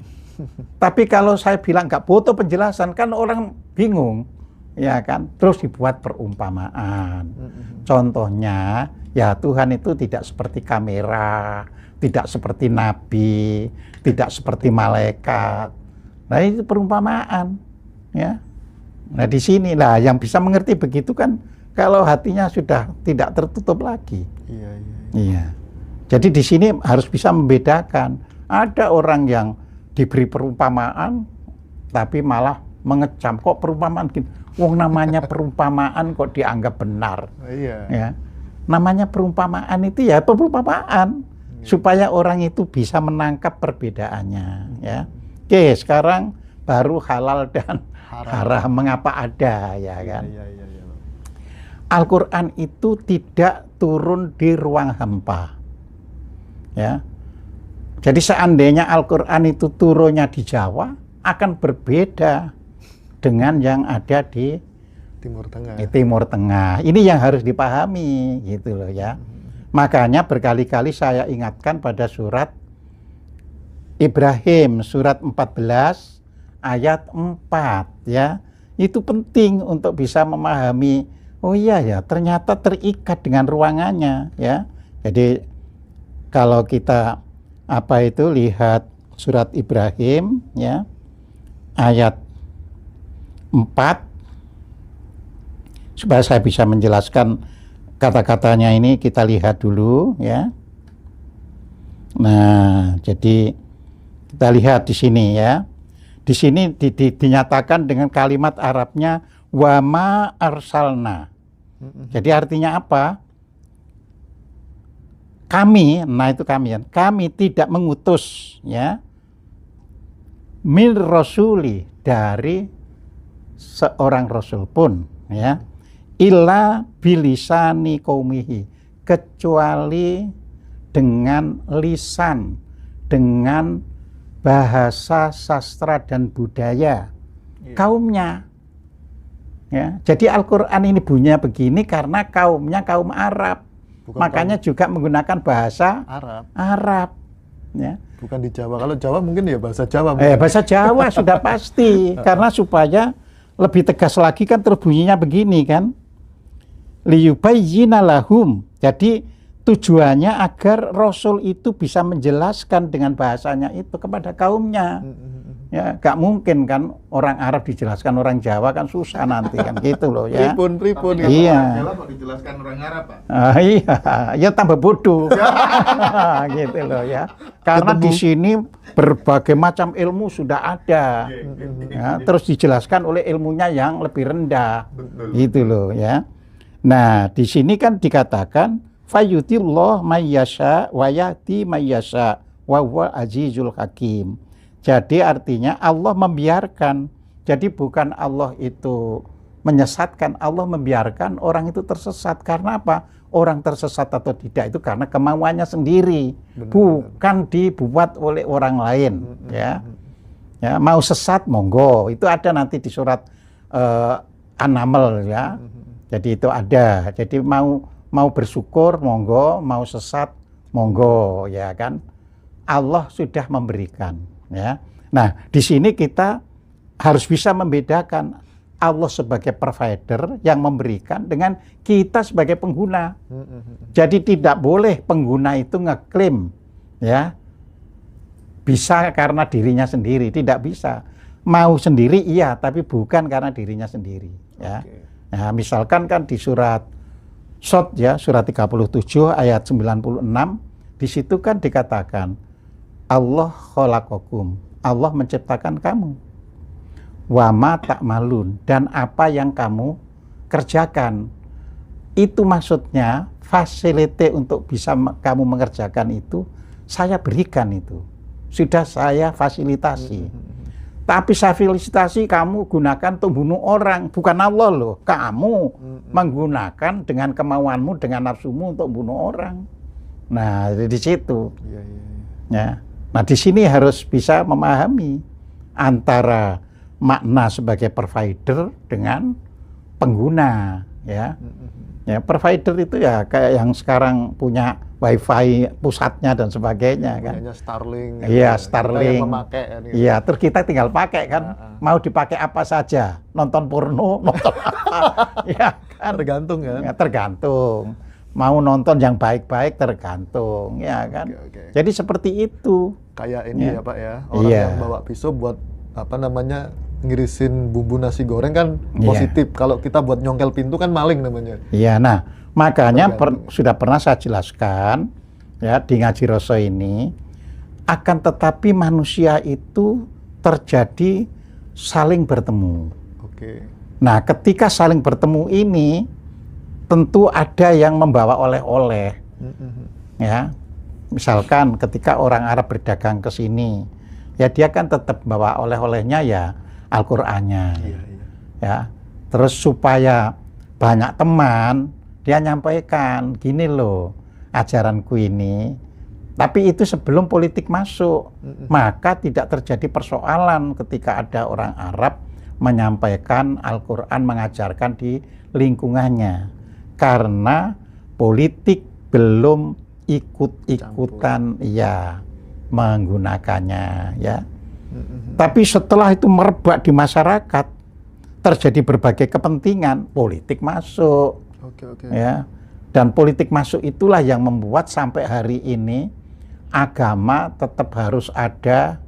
Tapi kalau saya bilang nggak butuh penjelasan, kan orang bingung, ya kan? Terus dibuat perumpamaan. Contohnya, ya Tuhan itu tidak seperti kamera, tidak seperti nabi, tidak seperti malaikat. Nah itu perumpamaan, ya. Nah di sini lah yang bisa mengerti begitu kan, kalau hatinya sudah tidak tertutup lagi. Iya. Jadi di sini harus bisa membedakan. Ada orang yang diberi perumpamaan, tapi malah mengecam. Kok perumpamaan gini? Wong namanya perumpamaan kok dianggap benar. Iya. Ya. Namanya perumpamaan itu ya perumpamaan supaya orang itu bisa menangkap perbedaannya, ya. Oke, sekarang baru halal dan haram. Mengapa ada, ya kan? Iya, iya, iya. Al-Quran itu tidak turun di ruang hampa, ya. Jadi seandainya Al-Quran itu turunnya di Jawa, akan berbeda dengan yang ada di Timur Tengah. Timur Tengah. Ini yang harus dipahami, gitu loh, ya. Makanya berkali-kali saya ingatkan pada surat Ibrahim, surat 14 ayat 4, ya. Itu penting untuk bisa memahami, oh iya ya, ternyata terikat dengan ruangannya, ya. Jadi kalau kita lihat surat Ibrahim, ya, ayat 4, supaya saya bisa menjelaskan kata-katanya ini, kita lihat dulu, ya. Nah, jadi kita lihat di sini, ya. Di sini dinyatakan dengan kalimat Arabnya wama arsalna. Jadi artinya apa? Kami, nah itu kami, kami tidak mengutus, ya, min rasuli, dari seorang rasul pun, ya, illa bilisani qaumihi, kecuali dengan lisan, dengan bahasa sastra dan budaya kaumnya, ya. Jadi Al-Quran ini bunyinya begini karena kaumnya kaum Arab. Bukan makanya juga menggunakan bahasa Arab, ya. Bukan di Jawa. Kalau Jawa mungkin ya bahasa Jawa. Bahasa Jawa sudah pasti. Karena supaya lebih tegas lagi kan terus bunyinya begini kan. Liyubayyina lahum. Jadi tujuannya agar Rasul itu bisa menjelaskan dengan bahasanya itu kepada kaumnya. Ya, gak mungkin kan orang Arab dijelaskan orang Jawa kan susah nanti kan gitu loh, ya. Pripun. Iya. Kalau dijelaskan orang Arab, Pak. Iya, ya tambah bodoh. Gitu loh, ya. Karena di sini berbagai macam ilmu sudah ada. Ya, terus dijelaskan oleh ilmunya yang lebih rendah. Gitu loh, ya. Nah, di sini kan dikatakan fayutillah mayyasha wa yahdi mayyasha wa huwal azizul hakim. Jadi artinya Allah membiarkan. Jadi bukan Allah itu menyesatkan, Allah membiarkan orang itu tersesat. Karena apa? Orang tersesat atau tidak itu karena kemauannya sendiri, bukan dibuat oleh orang lain, ya. Ya, mau sesat monggo. Itu ada nanti di surat An-Naml, ya. Jadi itu ada. Jadi mau bersyukur monggo, mau sesat monggo, ya kan. Allah sudah memberikan, ya. Nah, di sini kita harus bisa membedakan Allah sebagai provider yang memberikan dengan kita sebagai pengguna. Jadi tidak boleh pengguna itu ngeklaim, ya, bisa karena dirinya sendiri, tidak bisa. Mau sendiri iya, tapi bukan karena dirinya sendiri, ya. Nah, misalkan kan di surat Shad, ya, surat 37 ayat 96, di situ kan dikatakan Allah khalaqakum, Allah menciptakan kamu, wa ma ta'malun, dan apa yang kamu kerjakan. Itu maksudnya fasilite untuk bisa kamu mengerjakan itu saya berikan, itu sudah saya fasilitasi. Tapi saya fasilitasi kamu gunakan untuk bunuh orang, bukan Allah loh. Kamu menggunakan dengan kemauanmu, dengan nafsumu untuk bunuh orang. Nah, di situ. Ya. Nah, di sini harus bisa memahami antara makna sebagai provider dengan pengguna, ya. Ya, provider itu ya kayak yang sekarang punya wifi pusatnya dan sebagainya, kan. Starlink. Iya, Starlink. Iya, terus kita tinggal pakai kan. Mau dipakai apa saja, nonton porno, nonton apa, ya kan. Tergantung kan. Ya, tergantung. Mau nonton yang baik-baik tergantung, ya kan. Jadi seperti itu. Kayak ini ya Pak ya, orang yang bawa pisau buat apa namanya, ngirisin bumbu nasi goreng kan positif. Kalau kita buat nyongkel pintu kan maling namanya. Iya, nah makanya sudah pernah saya jelaskan ya di Ngaji Roso ini, akan tetapi manusia itu terjadi saling bertemu. Nah, ketika saling bertemu ini tentu ada yang membawa oleh-oleh. Ya, misalkan ketika orang Arab berdagang ke sini, ya dia kan tetap bawa oleh-olehnya ya Al-Qur'annya. Ya, terus supaya banyak teman, dia nyampaikan gini loh ajaranku ini. Tapi itu sebelum politik masuk, maka tidak terjadi persoalan ketika ada orang Arab menyampaikan Al-Quran, mengajarkan di lingkungannya. Karena politik belum ikut-ikutan ya menggunakannya ya. Tapi setelah itu merebak di masyarakat, terjadi berbagai kepentingan, politik masuk. Ya. Dan politik masuk itulah yang membuat sampai hari ini agama tetap harus ada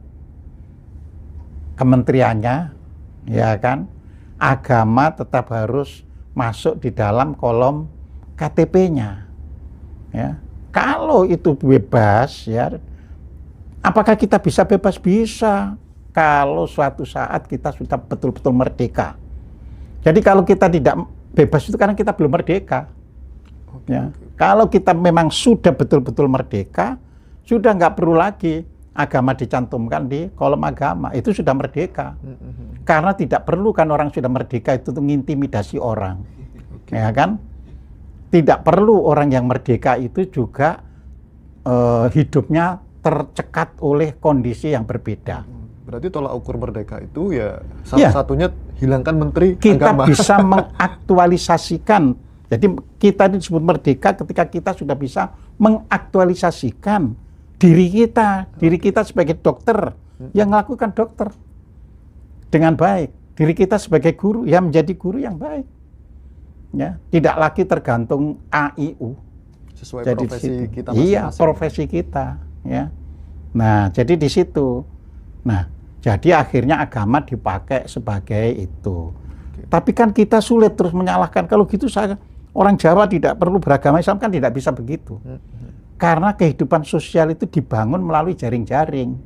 kementeriannya, ya kan? Agama tetap harus masuk di dalam kolom KTP-nya. Ya. Kalau itu bebas, ya, apakah kita bisa bebas? Bisa. Kalau suatu saat kita sudah betul-betul merdeka. Jadi kalau kita tidak bebas itu karena kita belum merdeka. Ya. Kalau kita memang sudah betul-betul merdeka, sudah nggak perlu lagi agama dicantumkan di kolom agama, itu sudah merdeka. Karena tidak perlu kan orang sudah merdeka itu untuk mengintimidasi orang, ya kan? Tidak perlu orang yang merdeka itu juga hidupnya tercekat oleh kondisi yang berbeda. Berarti tolak ukur merdeka itu ya salah satunya hilangkan menteri kita agama. Kita bisa mengaktualisasikan. Jadi kita disebut merdeka ketika kita sudah bisa mengaktualisasikan diri kita sebagai dokter yang melakukan dokter dengan baik, diri kita sebagai guru yang menjadi guru yang baik, ya tidak lagi tergantung AIU sesuai jadi profesi kita masing-masing. Iya, profesi kita, ya. Nah, jadi di situ. Nah, jadi akhirnya agama dipakai sebagai itu. Tapi kan kita sulit terus menyalahkan kalau gitu orang Jawa tidak perlu beragama Islam, kan tidak bisa begitu. Karena kehidupan sosial itu dibangun melalui jaring-jaring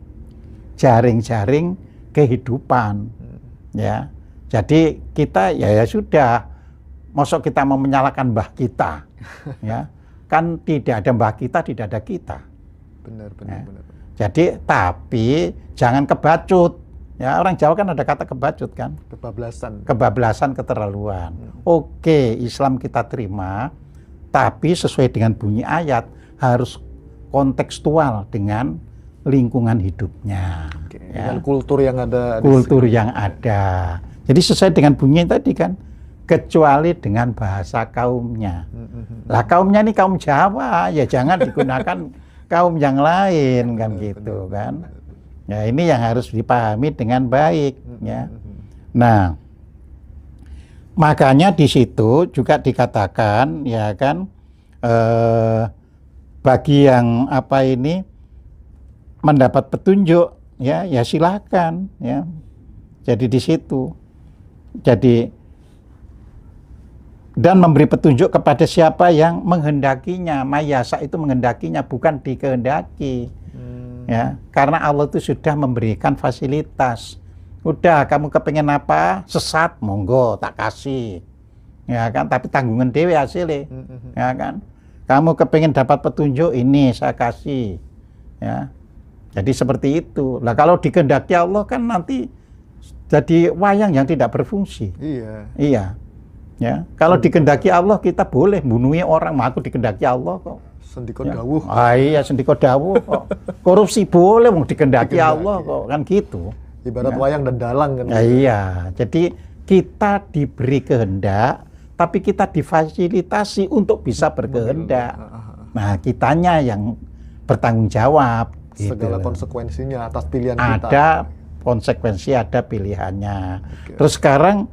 kehidupan, ya. Jadi kita ya sudah, mosok kita mau menyalahkan mbah kita, ya kan tidak ada mbah kita, tidak ada kita. Benar. Jadi tapi jangan kebacut, ya orang Jawa kan ada kata kebacut kan, kebablasan, keterlaluan. Oke, Islam kita terima, tapi sesuai dengan bunyi ayat. Harus kontekstual dengan lingkungan hidupnya. Dengan kultur yang ada. Yang ada. Jadi sesuai dengan bunyi tadi kan, kecuali dengan bahasa kaumnya. Lah kaumnya ini kaum Jawa, ya jangan digunakan kaum yang lain kan gitu kan. Ya ini yang harus dipahami dengan baik ya. Nah, makanya di situ juga dikatakan ya kan, bagi yang mendapat petunjuk ya silakan ya. Jadi di situ. Jadi dan memberi petunjuk kepada siapa yang menghendakinya. Mayasa itu menghendakinya, bukan dikehendaki. Ya, karena Allah itu sudah memberikan fasilitas. Udah, kamu kepengen apa? Sesat, monggo tak kasih. Ya kan, tapi tanggungan dewe hasilnya. Ya kan? Kamu kepengen dapat petunjuk, ini saya kasih. Ya. Jadi seperti itu. Lah kalau dikehendaki Allah kan nanti jadi wayang yang tidak berfungsi. Iya. Ya. Kalau dikehendaki Allah kita boleh bunuhi orang, aku dikehendaki Allah kok. Sendiko dawuh. Iya, sendiko dawuh kok. Korupsi boleh mau dikehendaki Allah kok, kan gitu. Ibarat wayang dan dalang kan. Iya. Jadi kita diberi kehendak, tapi kita difasilitasi untuk bisa berkehendak. Nah, kitanya yang bertanggung jawab. Segala konsekuensinya atas pilihan kita. Ada konsekuensi, ada pilihannya. Terus sekarang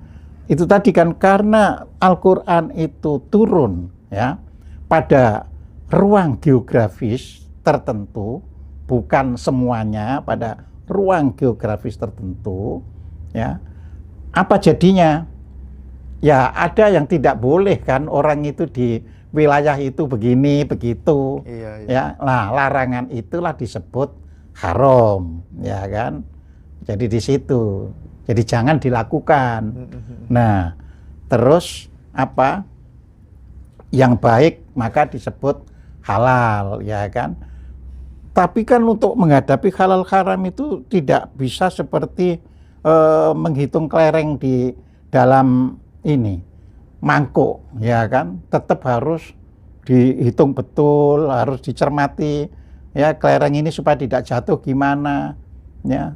itu tadi kan karena Al-Quran itu turun ya pada ruang geografis tertentu, bukan semuanya, pada ruang geografis tertentu, ya. Apa jadinya? Ya ada yang tidak boleh kan, orang itu di wilayah itu begini begitu. Ya, nah larangan itulah disebut haram, ya kan? Jadi di situ. Jadi jangan dilakukan. Nah, terus apa? yang baik maka disebut halal, ya kan. Tapi kan untuk menghadapi halal haram itu tidak bisa seperti menghitung kelereng di dalam ini mangkuk, ya kan. Tetap harus dihitung betul, harus dicermati, ya, kelereng ini supaya tidak jatuh gimana, ya.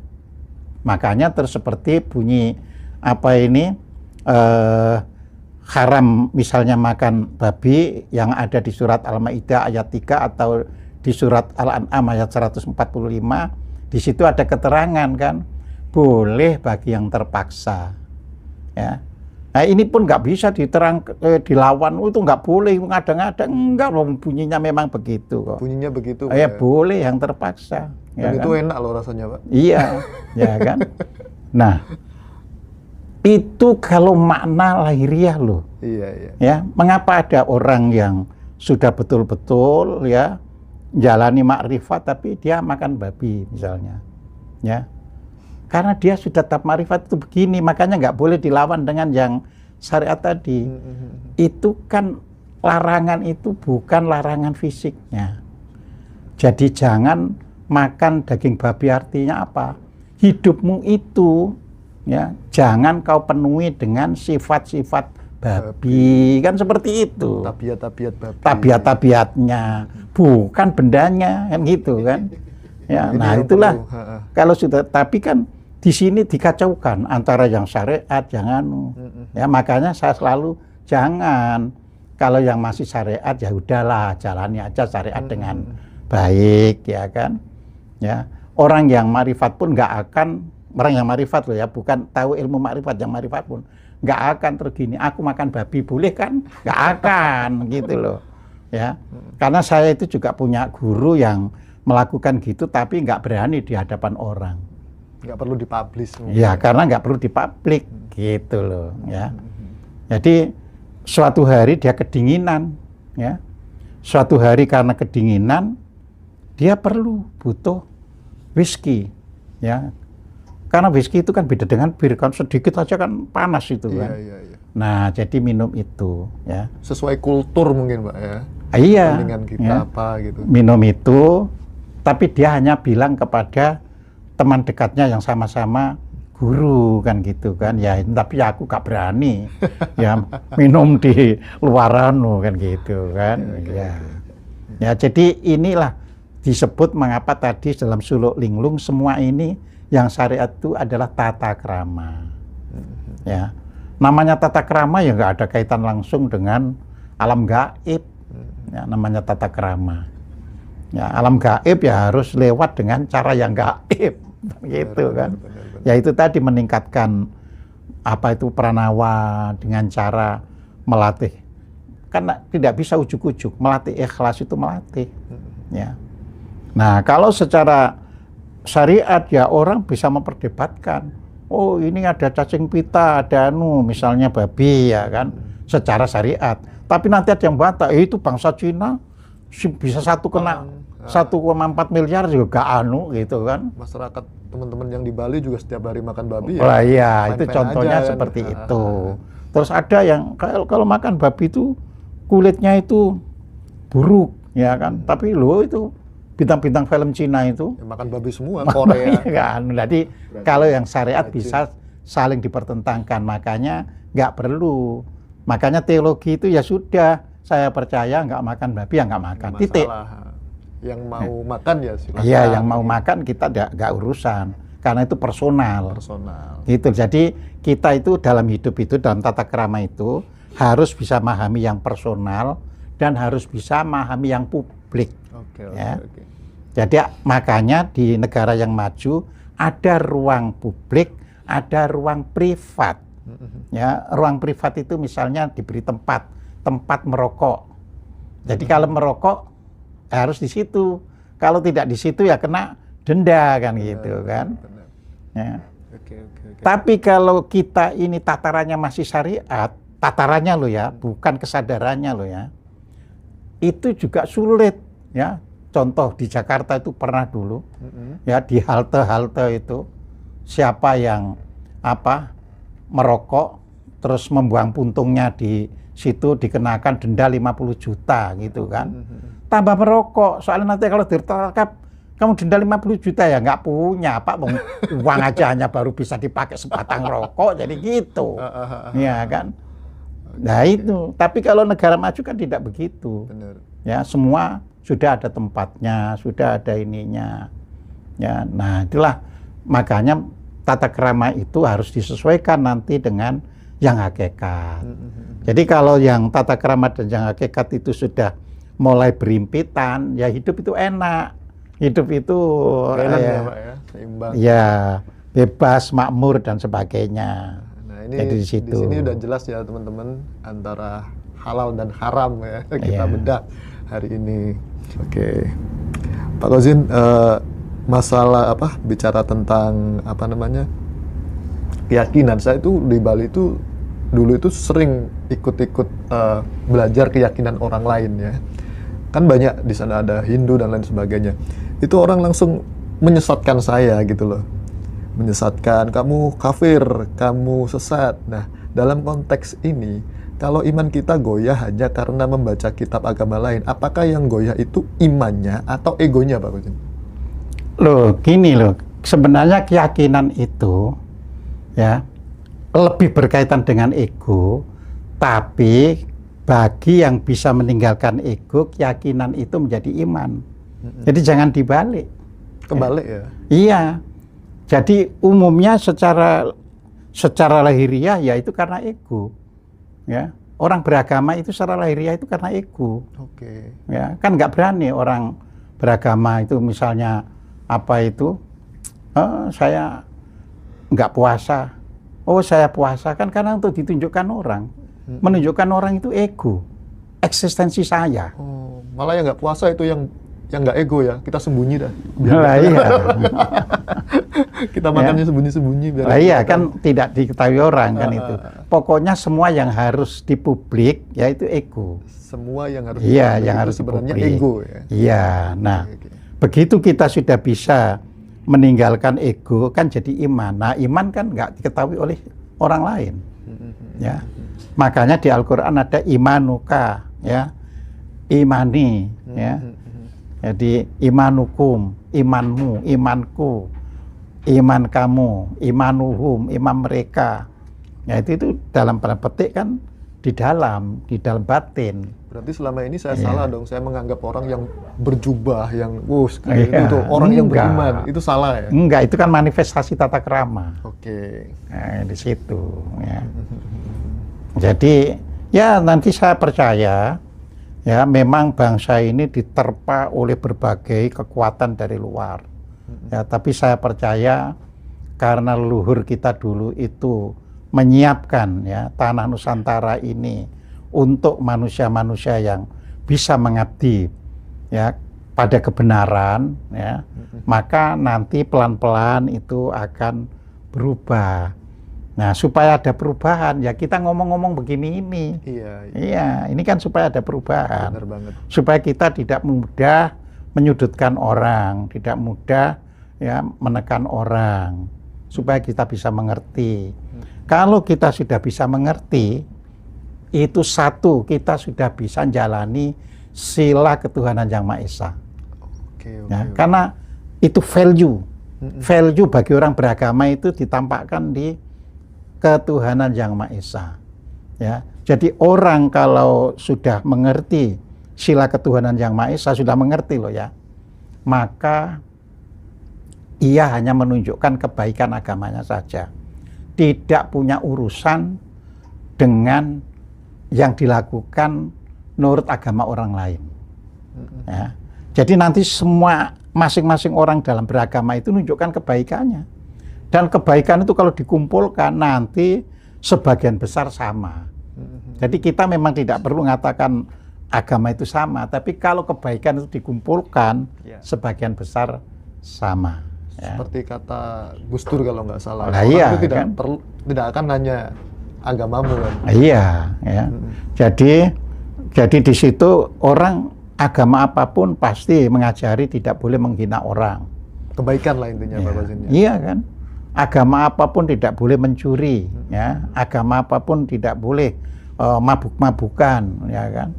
Makanya terus seperti bunyi apa ini haram misalnya makan babi yang ada di surat Al-Maidah ayat 3 atau di surat Al-An'am ayat 145, di situ ada keterangan kan, boleh bagi yang terpaksa, ya. Nah ini pun nggak bisa dilawan, itu nggak boleh ngada-ngada, enggak, bunyinya memang begitu kok. Bunyinya begitu. Ya boleh yang terpaksa. Dan Ya itu kan? enak loh rasanya, Pak. Iya, ya kan. Nah, itu kalau makna lahiriah loh. Iya, iya. Ya, mengapa ada orang yang sudah betul-betul ya jalani makrifat tapi dia makan babi misalnya, ya. Karena dia sudah tahap makrifat itu begini, makanya nggak boleh dilawan dengan yang syariat tadi. Itu kan larangan itu bukan larangan fisiknya. Jadi jangan makan daging babi, artinya apa? Hidupmu itu ya jangan kau penuhi dengan sifat-sifat babi, kan seperti itu. Tabiat-tabiat babi. Tabiat-tabiatnya, bukan bendanya, kan gitu kan. Ya, Ini nah yang itulah perlu. kalau sudah, tapi kan di sini dikacaukan antara yang syariat, yang anu. Ya, makanya saya selalu jangan, kalau yang masih syariat ya udahlah, jalani aja syariat dengan baik, ya kan. Ya, orang yang marifat pun nggak akan, orang yang marifat loh ya, bukan tahu ilmu makrifat, yang marifat pun nggak akan tergini, aku makan babi boleh kan? Nggak akan gitu loh, ya. Karena saya itu juga punya guru yang melakukan gitu, tapi nggak berani di hadapan orang. Nggak perlu dipublish. Ya, karena nggak perlu dipublik gitu loh, ya. Jadi suatu hari dia kedinginan, ya. Suatu hari karena kedinginan dia butuh whisky, ya. Karena whisky itu kan beda dengan bir, kan sedikit aja kan panas itu kan. Iya, iya. Nah, jadi minum itu, ya. Sesuai kultur mungkin, Pak, ya. Iya. Dengan kita Ya. apa gitu. Minum itu, tapi dia hanya bilang kepada teman dekatnya yang sama-sama guru kan gitu kan, ya. Tapi aku gak berani, ya minum di luaran kan gitu kan, ya. Ya, jadi inilah disebut mengapa tadi dalam suluk linglung semua ini yang syariat itu adalah tata krama, ya. Namanya tata krama ya nggak ada kaitan langsung dengan alam gaib, ya, namanya tata krama. Ya, alam gaib ya harus lewat dengan cara yang gaib, gitu kan. Ya itu tadi meningkatkan apa itu pranawa dengan cara melatih. Kan tidak bisa ujuk-ujuk, melatih ikhlas itu melatih. Ya. Nah, kalau secara syariat ya orang bisa memperdebatkan. Oh, ini ada cacing pita, ada misalnya babi ya kan, secara syariat. Tapi nanti ada yang bantah, itu bangsa Cina bisa 1,4 miliar juga gak gitu kan. Masyarakat teman-teman yang di Bali juga setiap hari makan babi ya. Wah iya, itu Fine-fine contohnya aja, kan. seperti itu. Terus ada yang kalau makan babi itu kulitnya itu buruk, ya kan. Tapi lo itu bintang-bintang film Cina itu Ya, makan babi semua, Korea. kan. Jadi kalau yang syariat bisa saling dipertentangkan, makanya nggak perlu. Makanya teologi itu ya sudah, saya percaya nggak makan babi ya nggak makan. Nggak Titik. masalah. Yang mau makan ya silakan. Iya, yang mau makan kita nggak urusan, karena itu personal. Personal. Gitu. Jadi kita itu dalam hidup itu, dalam tata krama itu harus bisa memahami yang personal dan harus bisa memahami yang publik. Oke, Ya. oke. Jadi makanya di negara yang maju ada ruang publik, ada ruang privat. Ya, ruang privat itu misalnya diberi tempat merokok. Jadi kalau merokok harus di situ. Kalau tidak di situ ya kena denda kan gitu kan. Benar. Ya. Oke. Tapi kalau kita ini tatarannya masih syariat, tatarannya lo ya, bukan kesadarannya lo ya. Itu juga sulit ya. Contoh di Jakarta itu pernah dulu ya, di halte-halte itu siapa yang merokok terus membuang puntungnya di situ dikenakan denda 50 juta gitu kan. Tambah merokok, soalnya nanti kalau ditangkap kamu denda 50 juta ya nggak punya, Pak. Uang aja hanya baru bisa dipakai sebatang rokok, jadi gitu. Ya kan. Nah itu, tapi kalau negara maju kan tidak begitu. Benar. Ya, semua sudah ada tempatnya, sudah ada ininya. Ya, nah itulah makanya tata krama itu harus disesuaikan nanti dengan yang hakikat. Jadi kalau yang tata krama dan yang hakikat itu sudah mulai berimpitan, ya hidup itu enak. Hidup itu Enak ya, Pak ya, seimbang. ya bebas, makmur dan sebagainya. Nah, ini Jadi di di situ. sini udah jelas ya teman-teman antara halal dan haram ya kita bedah hari ini. Oke, Pak Kozin, masalah apa bicara tentang apa namanya keyakinan, saya itu di Bali itu dulu itu sering ikut-ikut belajar keyakinan orang lain ya. Kan banyak di sana ada Hindu dan lain sebagainya. Itu orang langsung menyesatkan saya gitu loh. Menyesatkan, kamu kafir, kamu sesat. Nah, dalam konteks ini, kalau iman kita goyah hanya karena membaca kitab agama lain, apakah yang goyah itu imannya atau egonya, Pak Kozin? Loh, gini loh, sebenarnya keyakinan itu ya lebih berkaitan dengan ego, tapi bagi yang bisa meninggalkan ego, keyakinan itu menjadi iman. Jadi jangan dibalik. Kebalik ya? Iya. Jadi umumnya secara lahiriah ya itu karena ego. Ya, orang beragama itu secara lahiriah itu karena ego. Oke. Ya, kan nggak berani orang beragama itu misalnya apa itu? Saya nggak puasa. Oh, saya puasa kan karena untuk ditunjukkan orang. Menunjukkan orang itu ego, eksistensi saya. Oh, malah yang nggak puasa itu yang nggak ego ya, kita sembunyi dah. Nah, iya. Kita makannya sembunyi-sembunyi biar. Nah, iya kan tidak diketahui orang kan itu. Pokoknya semua yang harus dipublik ya itu ego. Semua yang harus Iya, dipublik yang itu harus sebenarnya dipublik. ego ya. Iya, nah Oke. begitu kita sudah bisa meninggalkan ego kan jadi iman. Nah iman kan nggak diketahui oleh orang lain. Ya, makanya di Al-Quran ada imanuka, ya, imani, ya. Jadi imanukum, imanmu, imanku, iman kamu, imanuhum, iman mereka. Ya itu dalam tanda petik kan di dalam batin. Berarti selama ini saya Iya. salah dong, saya menganggap orang yang berjubah, yang Iya. itu orang yang Enggak. beriman, itu salah ya? Enggak, itu kan manifestasi tata krama. Oke. Nah, di situ. Ya. Jadi ya nanti saya percaya ya memang bangsa ini diterpa oleh berbagai kekuatan dari luar. Ya, tapi saya percaya karena leluhur kita dulu itu menyiapkan ya tanah Nusantara ini untuk manusia-manusia yang bisa mengabdi ya pada kebenaran ya, maka nanti pelan-pelan itu akan berubah. Nah, supaya ada perubahan ya kita ngomong-ngomong begini ini. Iya, Iya, ini kan supaya ada perubahan. benar banget. Supaya kita tidak mudah menyudutkan orang, tidak mudah ya menekan orang, supaya kita bisa mengerti. Kalau kita sudah bisa mengerti, itu satu, kita sudah bisa jalani sila ketuhanan Yang Maha Esa. Oke, Ya, oke. karena itu value bagi orang beragama itu ditampakkan di ketuhanan Yang Maha Esa. Ya, jadi orang kalau sudah mengerti sila ketuhanan Yang Maha Esa, sudah mengerti loh ya, maka ia hanya menunjukkan kebaikan agamanya saja, tidak punya urusan dengan yang dilakukan menurut agama orang lain. Ya. Jadi nanti semua masing-masing orang dalam beragama itu menunjukkan kebaikannya. Dan kebaikan itu kalau dikumpulkan nanti sebagian besar sama. Jadi kita memang tidak perlu mengatakan agama itu sama, tapi kalau kebaikan itu dikumpulkan Ya. sebagian besar sama. Ya. Seperti kata Gus Dur kalau nggak salah. Lah Orang iya, itu kan? tidak akan nanya agamamu kan. Iya, ya. Jadi di situ orang agama apapun pasti mengajari tidak boleh menghina orang. Kebaikan lah intinya Ya. Pak Kozin. Iya kan? Agama apapun tidak boleh mencuri, ya. Agama apapun tidak boleh mabuk-mabukan, ya kan.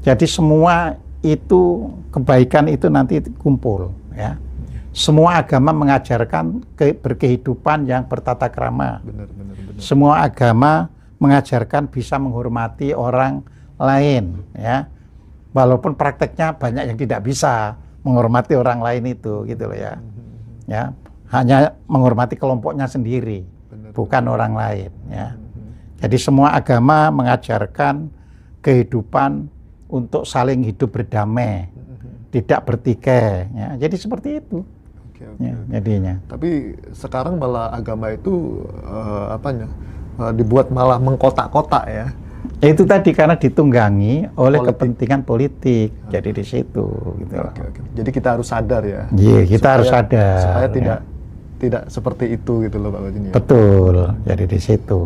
Jadi semua itu kebaikan itu nanti kumpul, ya. Semua agama mengajarkan berkehidupan yang bertata krama. Benar. Semua agama mengajarkan bisa menghormati orang lain, ya. Walaupun prakteknya banyak yang tidak bisa menghormati orang lain itu, gitu loh ya. Ya, hanya menghormati kelompoknya sendiri, bukan orang lain, ya. Jadi semua agama mengajarkan kehidupan untuk saling hidup berdamai, tidak bertikai, ya. Jadi seperti itu. Ya, jadinya. Tapi sekarang malah agama itu dibuat malah mengkotak-kotak ya. Itu tadi karena ditunggangi oleh kepentingan politik. Jadi di situ gitu. Oke. Jadi kita harus sadar ya. Iya, kita harus sadar. Supaya ya. tidak seperti itu gitu loh Pak Gojin ya. Betul. Jadi di situ.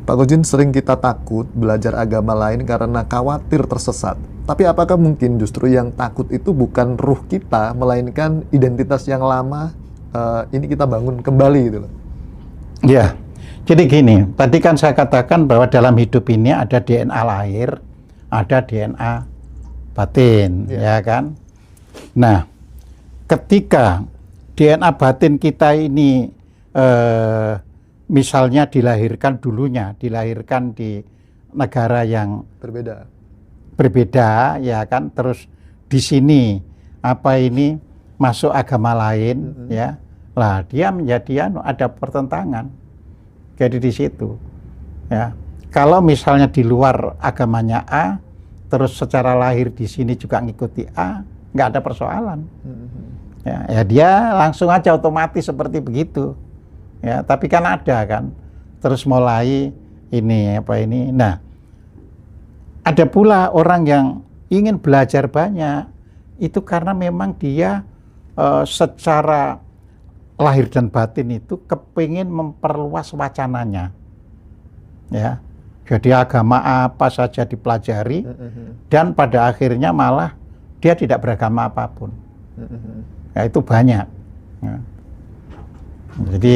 Pak Gojin, sering kita takut belajar agama lain karena khawatir tersesat. Tapi apakah mungkin justru yang takut itu bukan ruh kita, melainkan identitas yang lama ini kita bangun kembali gitu loh? Ya, jadi gini, tadi kan saya katakan bahwa dalam hidup ini ada DNA lahir, ada DNA batin, ya kan? Nah, ketika DNA batin kita ini misalnya dilahirkan di negara yang berbeda, ya kan, terus di sini masuk agama lain, ya, lah dia menjadi ada pertentangan. Jadi di situ, ya, kalau misalnya di luar agamanya A, terus secara lahir di sini juga ngikuti A, nggak ada persoalan. Ya dia langsung aja otomatis seperti begitu. Ya, tapi kan ada kan, terus mulai ini. Nah, ada pula orang yang ingin belajar banyak, itu karena memang dia secara lahir dan batin itu kepingin memperluas wacananya. Ya, jadi agama apa saja dipelajari, dan pada akhirnya malah dia tidak beragama apapun. Ya, itu banyak. Ya. Jadi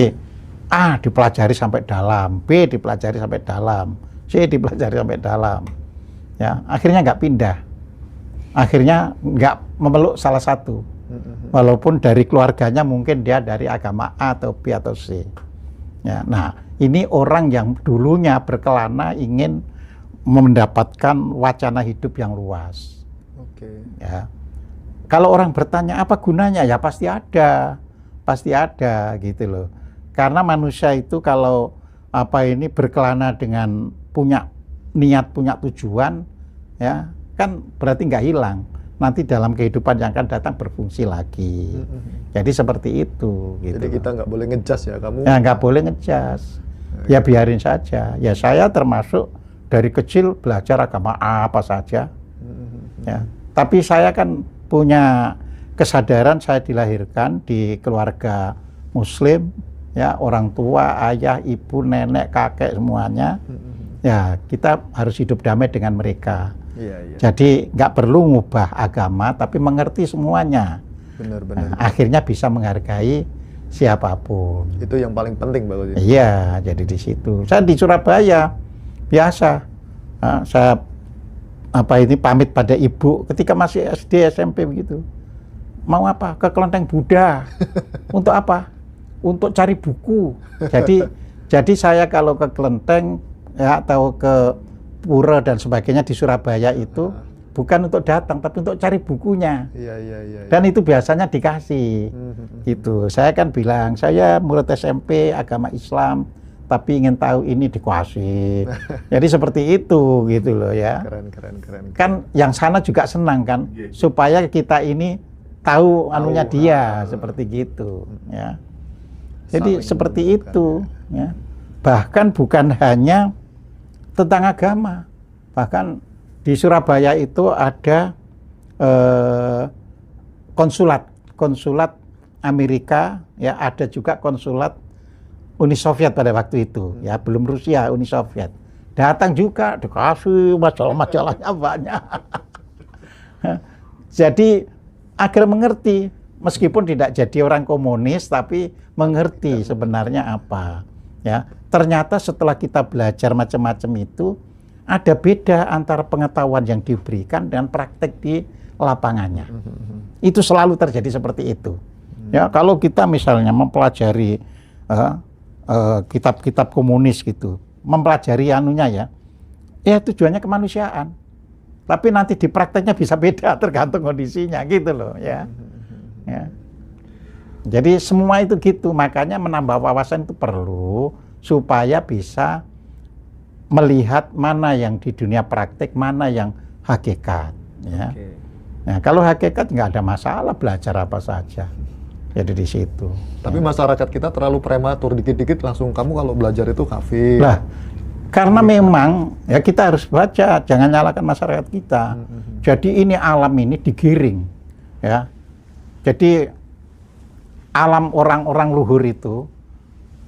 A dipelajari sampai dalam, B dipelajari sampai dalam, C dipelajari sampai dalam. Ya, akhirnya nggak pindah, akhirnya nggak memeluk salah satu, walaupun dari keluarganya mungkin dia dari agama A atau B atau C. Ya, nah ini orang yang dulunya berkelana ingin mendapatkan wacana hidup yang luas. Ya, kalau orang bertanya apa gunanya, ya pasti ada gitu loh. Karena manusia itu kalau berkelana dengan punya niat, punya tujuan, ya kan berarti nggak hilang. Nanti dalam kehidupan yang akan datang berfungsi lagi. Jadi seperti itu. Gitu. Jadi kita nggak boleh ngejas ya kamu? Ya nggak boleh ngejas. Ya biarin saja. Ya saya termasuk dari kecil belajar agama apa saja. Ya. Tapi saya kan punya kesadaran, saya dilahirkan di keluarga Muslim. Ya, orang tua, ayah, ibu, nenek, kakek semuanya. Ya, kita harus hidup damai dengan mereka. Jadi nggak perlu ngubah agama, tapi mengerti semuanya. Benar. Akhirnya bisa menghargai siapapun. Itu yang paling penting, Pak Gojin. Iya, jadi di situ. Saya di Surabaya biasa. Saya pamit pada ibu ketika masih SD, SMP begitu. Mau apa? Ke kelenteng Buddha. Untuk apa? Untuk cari buku. Jadi saya kalau ke kelenteng ya, atau ke pura dan sebagainya di Surabaya itu bukan untuk datang, tapi untuk cari bukunya. Iya. Dan itu biasanya dikasih. Gitu. Saya kan bilang, saya murid SMP agama Islam, tapi ingin tahu ini dikasih. Jadi seperti itu gitu loh ya. Keren. Kan yang sana juga senang kan, supaya kita ini tahu anunya dia seperti gitu ya. Jadi seperti itu ya. Bahkan bukan hanya tentang agama, bahkan di Surabaya itu ada konsulat Amerika, ya, ada juga konsulat Uni Soviet pada waktu itu, ya, belum Rusia, Uni Soviet. Datang juga dikasih majalah-majalahnya banyak. Jadi agar mengerti, meskipun tidak jadi orang komunis, tapi mengerti sebenarnya apa. Ya, ternyata setelah kita belajar macam-macam itu ada beda antara pengetahuan yang diberikan dan praktek di lapangannya. Itu selalu terjadi seperti itu. Ya, kalau kita misalnya mempelajari kitab-kitab komunis gitu, mempelajari anunya ya tujuannya kemanusiaan. Tapi nanti di prakteknya bisa beda tergantung kondisinya gitu loh ya. Ya. Jadi semua itu gitu, makanya menambah wawasan itu perlu supaya bisa melihat mana yang di dunia praktek, mana yang hakikat. Ya. Nah, kalau hakikat nggak ada masalah, belajar apa saja. Jadi di situ. Tapi masyarakat kita terlalu prematur, dikit-dikit langsung kamu kalau belajar itu kafir. Lah, karena memang ya kita harus baca, jangan nyalakan masyarakat kita. Jadi ini alam ini digiring, ya. Jadi alam orang-orang luhur itu,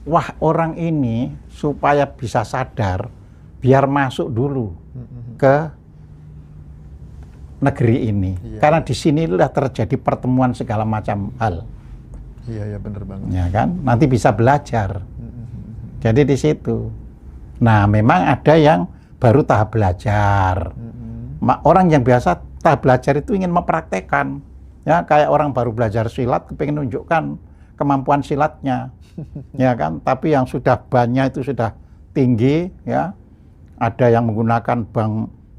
wah orang ini supaya bisa sadar, biar masuk dulu ke negeri ini. Karena di sinilah terjadi pertemuan segala macam hal. Iya, benar banget. Ya kan, nanti bisa belajar. Jadi di situ. Nah, memang ada yang baru tahap belajar. Orang yang biasa tahap belajar itu ingin mempraktekkan. Ya, kayak orang baru belajar silat, pengen menunjukkan kemampuan silatnya. Ya kan, tapi yang sudah bannya itu sudah tinggi, ya. Ada yang menggunakan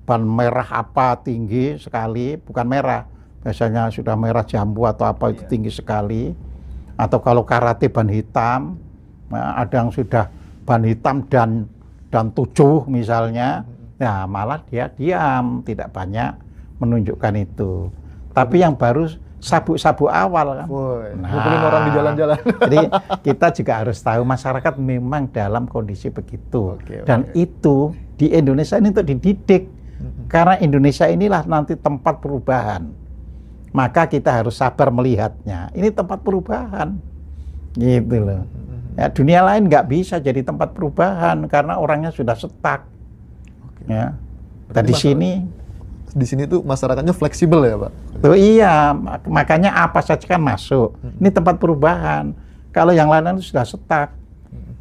ban merah apa tinggi sekali, bukan merah. Biasanya sudah merah jambu atau apa itu tinggi sekali. Atau kalau karate ban hitam, nah, ada yang sudah ban hitam dan 7 misalnya, ya malah dia diam, tidak banyak menunjukkan itu. Tapi yang baru sabuk-sabuk awal kan. Ngumpulin orang di jalan-jalan. Jadi kita juga harus tahu masyarakat memang dalam kondisi begitu. Dan itu di Indonesia ini untuk dididik. Karena Indonesia inilah nanti tempat perubahan. Maka kita harus sabar melihatnya. Ini tempat perubahan. Gitu loh. Ya, dunia lain nggak bisa jadi tempat perubahan karena orangnya sudah stuck. Ya. Dan di sini tuh masyarakatnya fleksibel ya, Pak? Tuh iya, makanya apa saja kan masuk. Ini tempat perubahan. Kalau yang lain itu sudah stuck.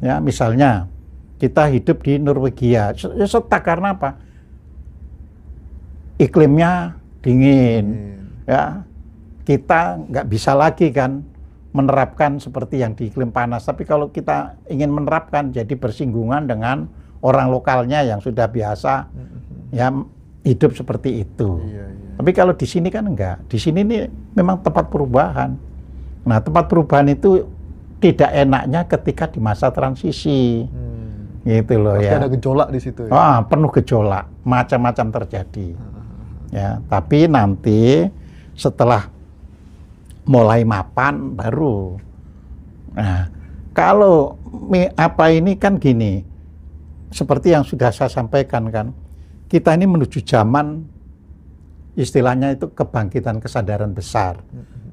Ya, misalnya kita hidup di Norwegia. Stuck karena apa? Iklimnya dingin. Ya, kita nggak bisa lagi kan menerapkan seperti yang di iklim panas. Tapi kalau kita ingin menerapkan, jadi bersinggungan dengan orang lokalnya yang sudah biasa ya hidup seperti itu. Tapi kalau di sini kan enggak. Di sini ini memang tempat perubahan. Nah, tempat perubahan itu tidak enaknya ketika di masa transisi. Gitu loh. Pasti ya. ada gejolak di situ ya. Penuh gejolak, macam-macam terjadi. Ya, tapi nanti setelah mulai mapan baru. Nah, kalau apa ini kan gini, seperti yang sudah saya sampaikan kan, kita ini menuju zaman istilahnya itu kebangkitan kesadaran besar.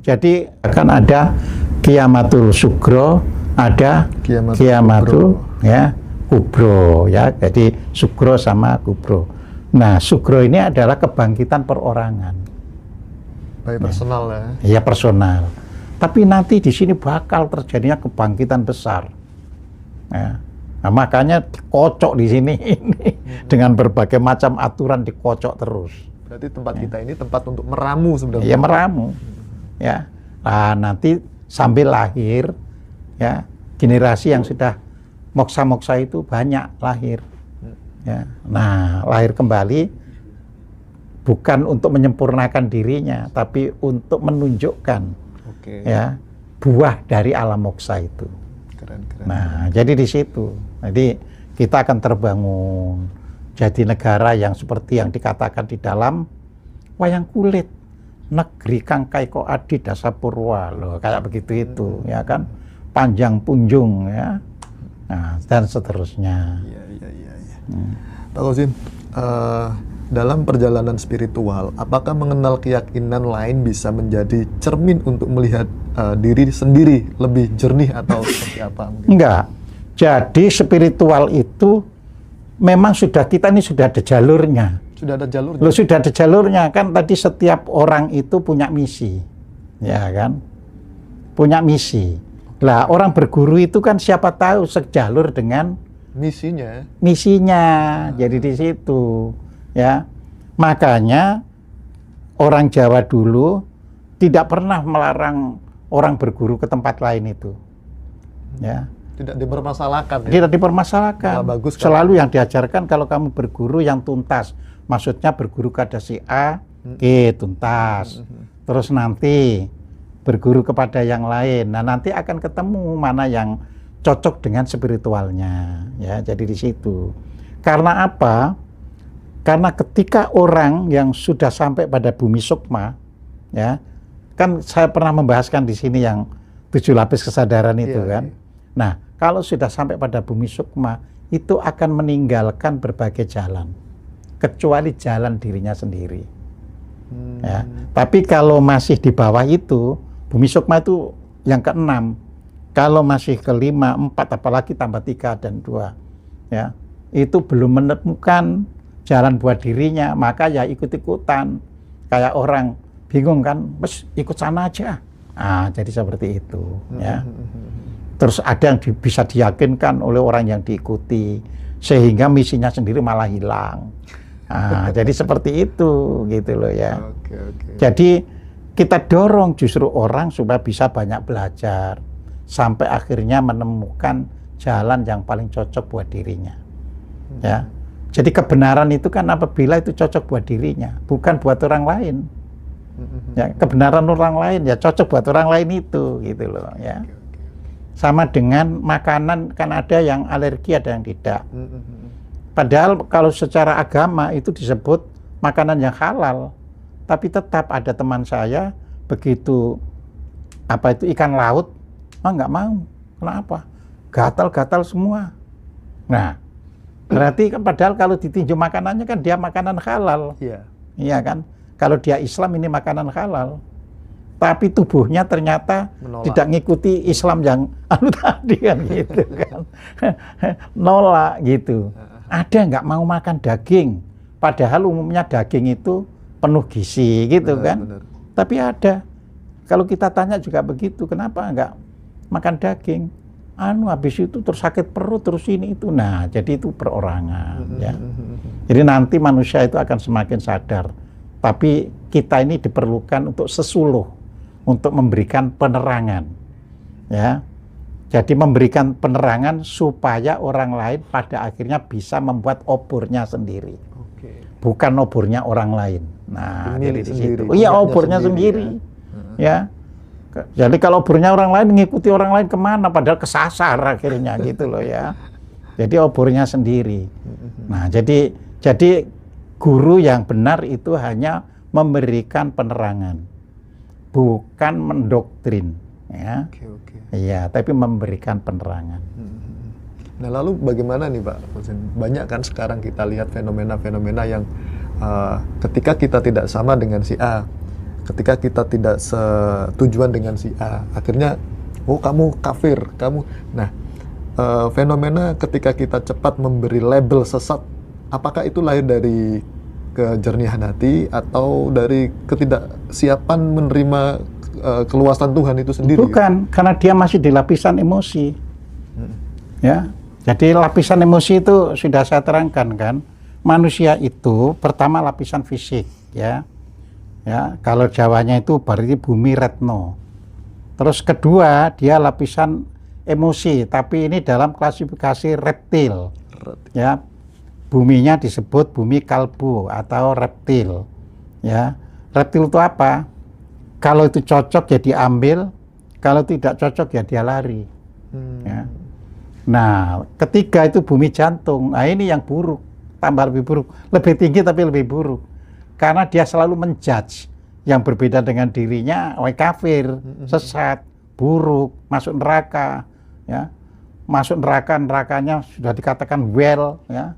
Jadi akan ada Qiyamatul Sugro, ada Qiyamatul ya Kubro ya. Jadi Sugro sama Kubro. Nah, Sugro ini adalah kebangkitan perorangan. Personal ya. Iya personal. Tapi nanti di sini bakal terjadinya kebangkitan besar. Ya. Nah, makanya dikocok di sini ini dengan berbagai macam aturan dikocok terus. Berarti tempat kita ini tempat untuk meramu sebenarnya. Iya meramu. Ya. Nah, nanti sambil lahir ya generasi yang sudah moksa-moksa itu banyak lahir. Ya. Nah, lahir kembali bukan untuk menyempurnakan dirinya, tapi untuk menunjukkan ya buah dari alam moksa itu. Keren. Nah, jadi di situ. Jadi kita akan terbangun jadi negara yang seperti yang dikatakan di dalam wayang kulit, negeri kang kaiko adi dasa purwa loh, kayak begitu itu, ya kan, panjang punjung ya, nah dan seterusnya. Iya. Pak Qasim, dalam perjalanan spiritual, apakah mengenal keyakinan lain bisa menjadi cermin untuk melihat diri sendiri lebih jernih atau seperti apa? Mungkin? Enggak. Jadi spiritual itu memang kita ini sudah ada jalurnya. Sudah ada jalurnya? Loh, sudah ada jalurnya. Kan tadi setiap orang itu punya misi. Ya kan? Punya misi. Lah orang berguru itu kan siapa tahu sejalur dengan misinya. Jadi di situ ya. Makanya orang Jawa dulu tidak pernah melarang orang berguru ke tempat lain itu. Ya. Tidak dipermasalahkan. Ya? Tidak dipermasalahkan. Bagus, selalu yang diajarkan kalau kamu berguru yang tuntas. Maksudnya berguru kepada si A, tuntas. Terus nanti berguru kepada yang lain. Nah, nanti akan ketemu mana yang cocok dengan spiritualnya. Ya, jadi di situ. Karena apa? Karena ketika orang yang sudah sampai pada bumi sukma, ya, kan saya pernah membahaskan di sini yang 7 lapis kesadaran itu kan. Nah, kalau sudah sampai pada bumi sukma, itu akan meninggalkan berbagai jalan, kecuali jalan dirinya sendiri. Ya, tapi kalau masih di bawah itu, bumi sukma itu yang ke-6. Kalau masih ke-5, 4, apalagi tambah 3 dan 2, ya, itu belum menemukan jalan buat dirinya, maka ya ikut-ikutan. Kayak orang bingung kan, bes ikut sana aja. Jadi seperti itu. Ya. Terus ada yang bisa diyakinkan oleh orang yang diikuti, sehingga misinya sendiri malah hilang. Jadi seperti itu, gitu loh ya. Jadi kita dorong justru orang supaya bisa banyak belajar, sampai akhirnya menemukan jalan yang paling cocok buat dirinya. Ya. Jadi kebenaran itu kan apabila itu cocok buat dirinya, bukan buat orang lain. Ya, kebenaran orang lain ya cocok buat orang lain itu, gitu loh ya. Sama dengan makanan, kan ada yang alergi, ada yang tidak. Padahal kalau secara agama itu disebut makanan yang halal, tapi tetap ada teman saya begitu ikan laut, nggak mau. Kenapa? Gatal-gatal semua. Nah, berarti kan padahal kalau ditinjau makanannya kan dia makanan halal. Iya kan? Kalau dia Islam ini makanan halal. Tapi tubuhnya ternyata tidak ngikuti Islam yang tadi kan gitu kan. Nolak gitu. Ada nggak mau makan daging. Padahal umumnya daging itu penuh gizi gitu kan. Tapi ada. Kalau kita tanya juga begitu, kenapa nggak makan daging? Habis itu terus sakit perut, terus ini itu. Nah, jadi itu perorangan ya. Jadi nanti manusia itu akan semakin sadar. Tapi kita ini diperlukan untuk sesuluh, untuk memberikan penerangan. Ya. Jadi memberikan penerangan supaya orang lain pada akhirnya bisa membuat obornya sendiri. Bukan obornya orang lain. Nah, jadi di situ. Iya, obornya sendiri. Ya. Jadi kalau obornya orang lain, mengikuti orang lain kemana? Padahal kesasar akhirnya gitu loh ya. Jadi obornya sendiri. Nah, jadi guru yang benar itu hanya memberikan penerangan, bukan mendoktrin. Ya. Iya, tapi memberikan penerangan. Nah, lalu bagaimana nih Pak? Banyak kan sekarang kita lihat fenomena-fenomena yang ketika kita tidak sama dengan si A, ketika kita tidak setujuan dengan si A, akhirnya, kamu kafir, kamu. Nah, fenomena ketika kita cepat memberi label sesat, apakah itu lahir dari kejernihan hati atau dari ketidaksiapan menerima keluasan Tuhan itu sendiri? Bukan, karena dia masih di lapisan emosi. Ya, jadi lapisan emosi itu sudah saya terangkan kan. Manusia itu pertama lapisan fisik, ya. Ya, kalau Jawanya itu berarti bumi retno. Terus kedua, dia lapisan emosi, tapi ini dalam klasifikasi reptil. Ya, buminya disebut bumi kalbu atau reptil. Ya, reptil itu apa? Kalau itu cocok ya diambil, kalau tidak cocok ya dia lari. Ya. Nah, ketiga itu bumi jantung. Nah, ini yang buruk, tambah lebih buruk, lebih tinggi tapi lebih buruk. Karena dia selalu menjudge yang berbeda dengan dirinya, kafir, sesat, buruk, masuk neraka, ya, masuk nerakanya sudah dikatakan well, ya.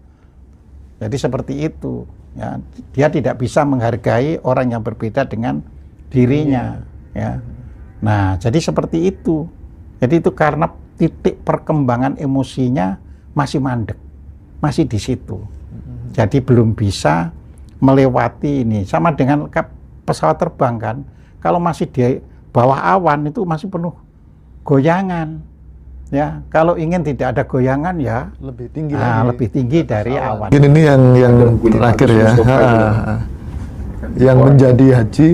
Jadi seperti itu, ya. Dia tidak bisa menghargai orang yang berbeda dengan dirinya, ya. Nah, jadi seperti itu. Jadi itu karena titik perkembangan emosinya masih mandek, masih di situ. Jadi belum bisa melewati ini. Sama dengan pesawat terbang kan, kalau masih di bawah awan itu masih penuh goyangan. Ya, kalau ingin tidak ada goyangan ya Lebih tinggi lagi. lebih tinggi dari awan. Mungkin ini yang terakhir ya. Yang menjadi haji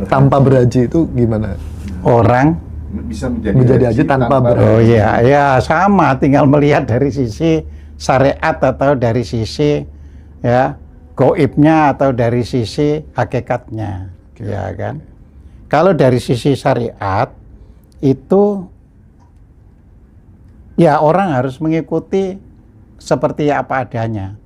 tanpa berhaji itu gimana? Orang bisa Menjadi haji tanpa berhaji. Oh iya, ya sama, tinggal melihat dari sisi syariat atau dari sisi ya gaibnya atau dari sisi hakikatnya, ya kan? Kalau dari sisi syariat itu ya orang harus mengikuti seperti apa adanya.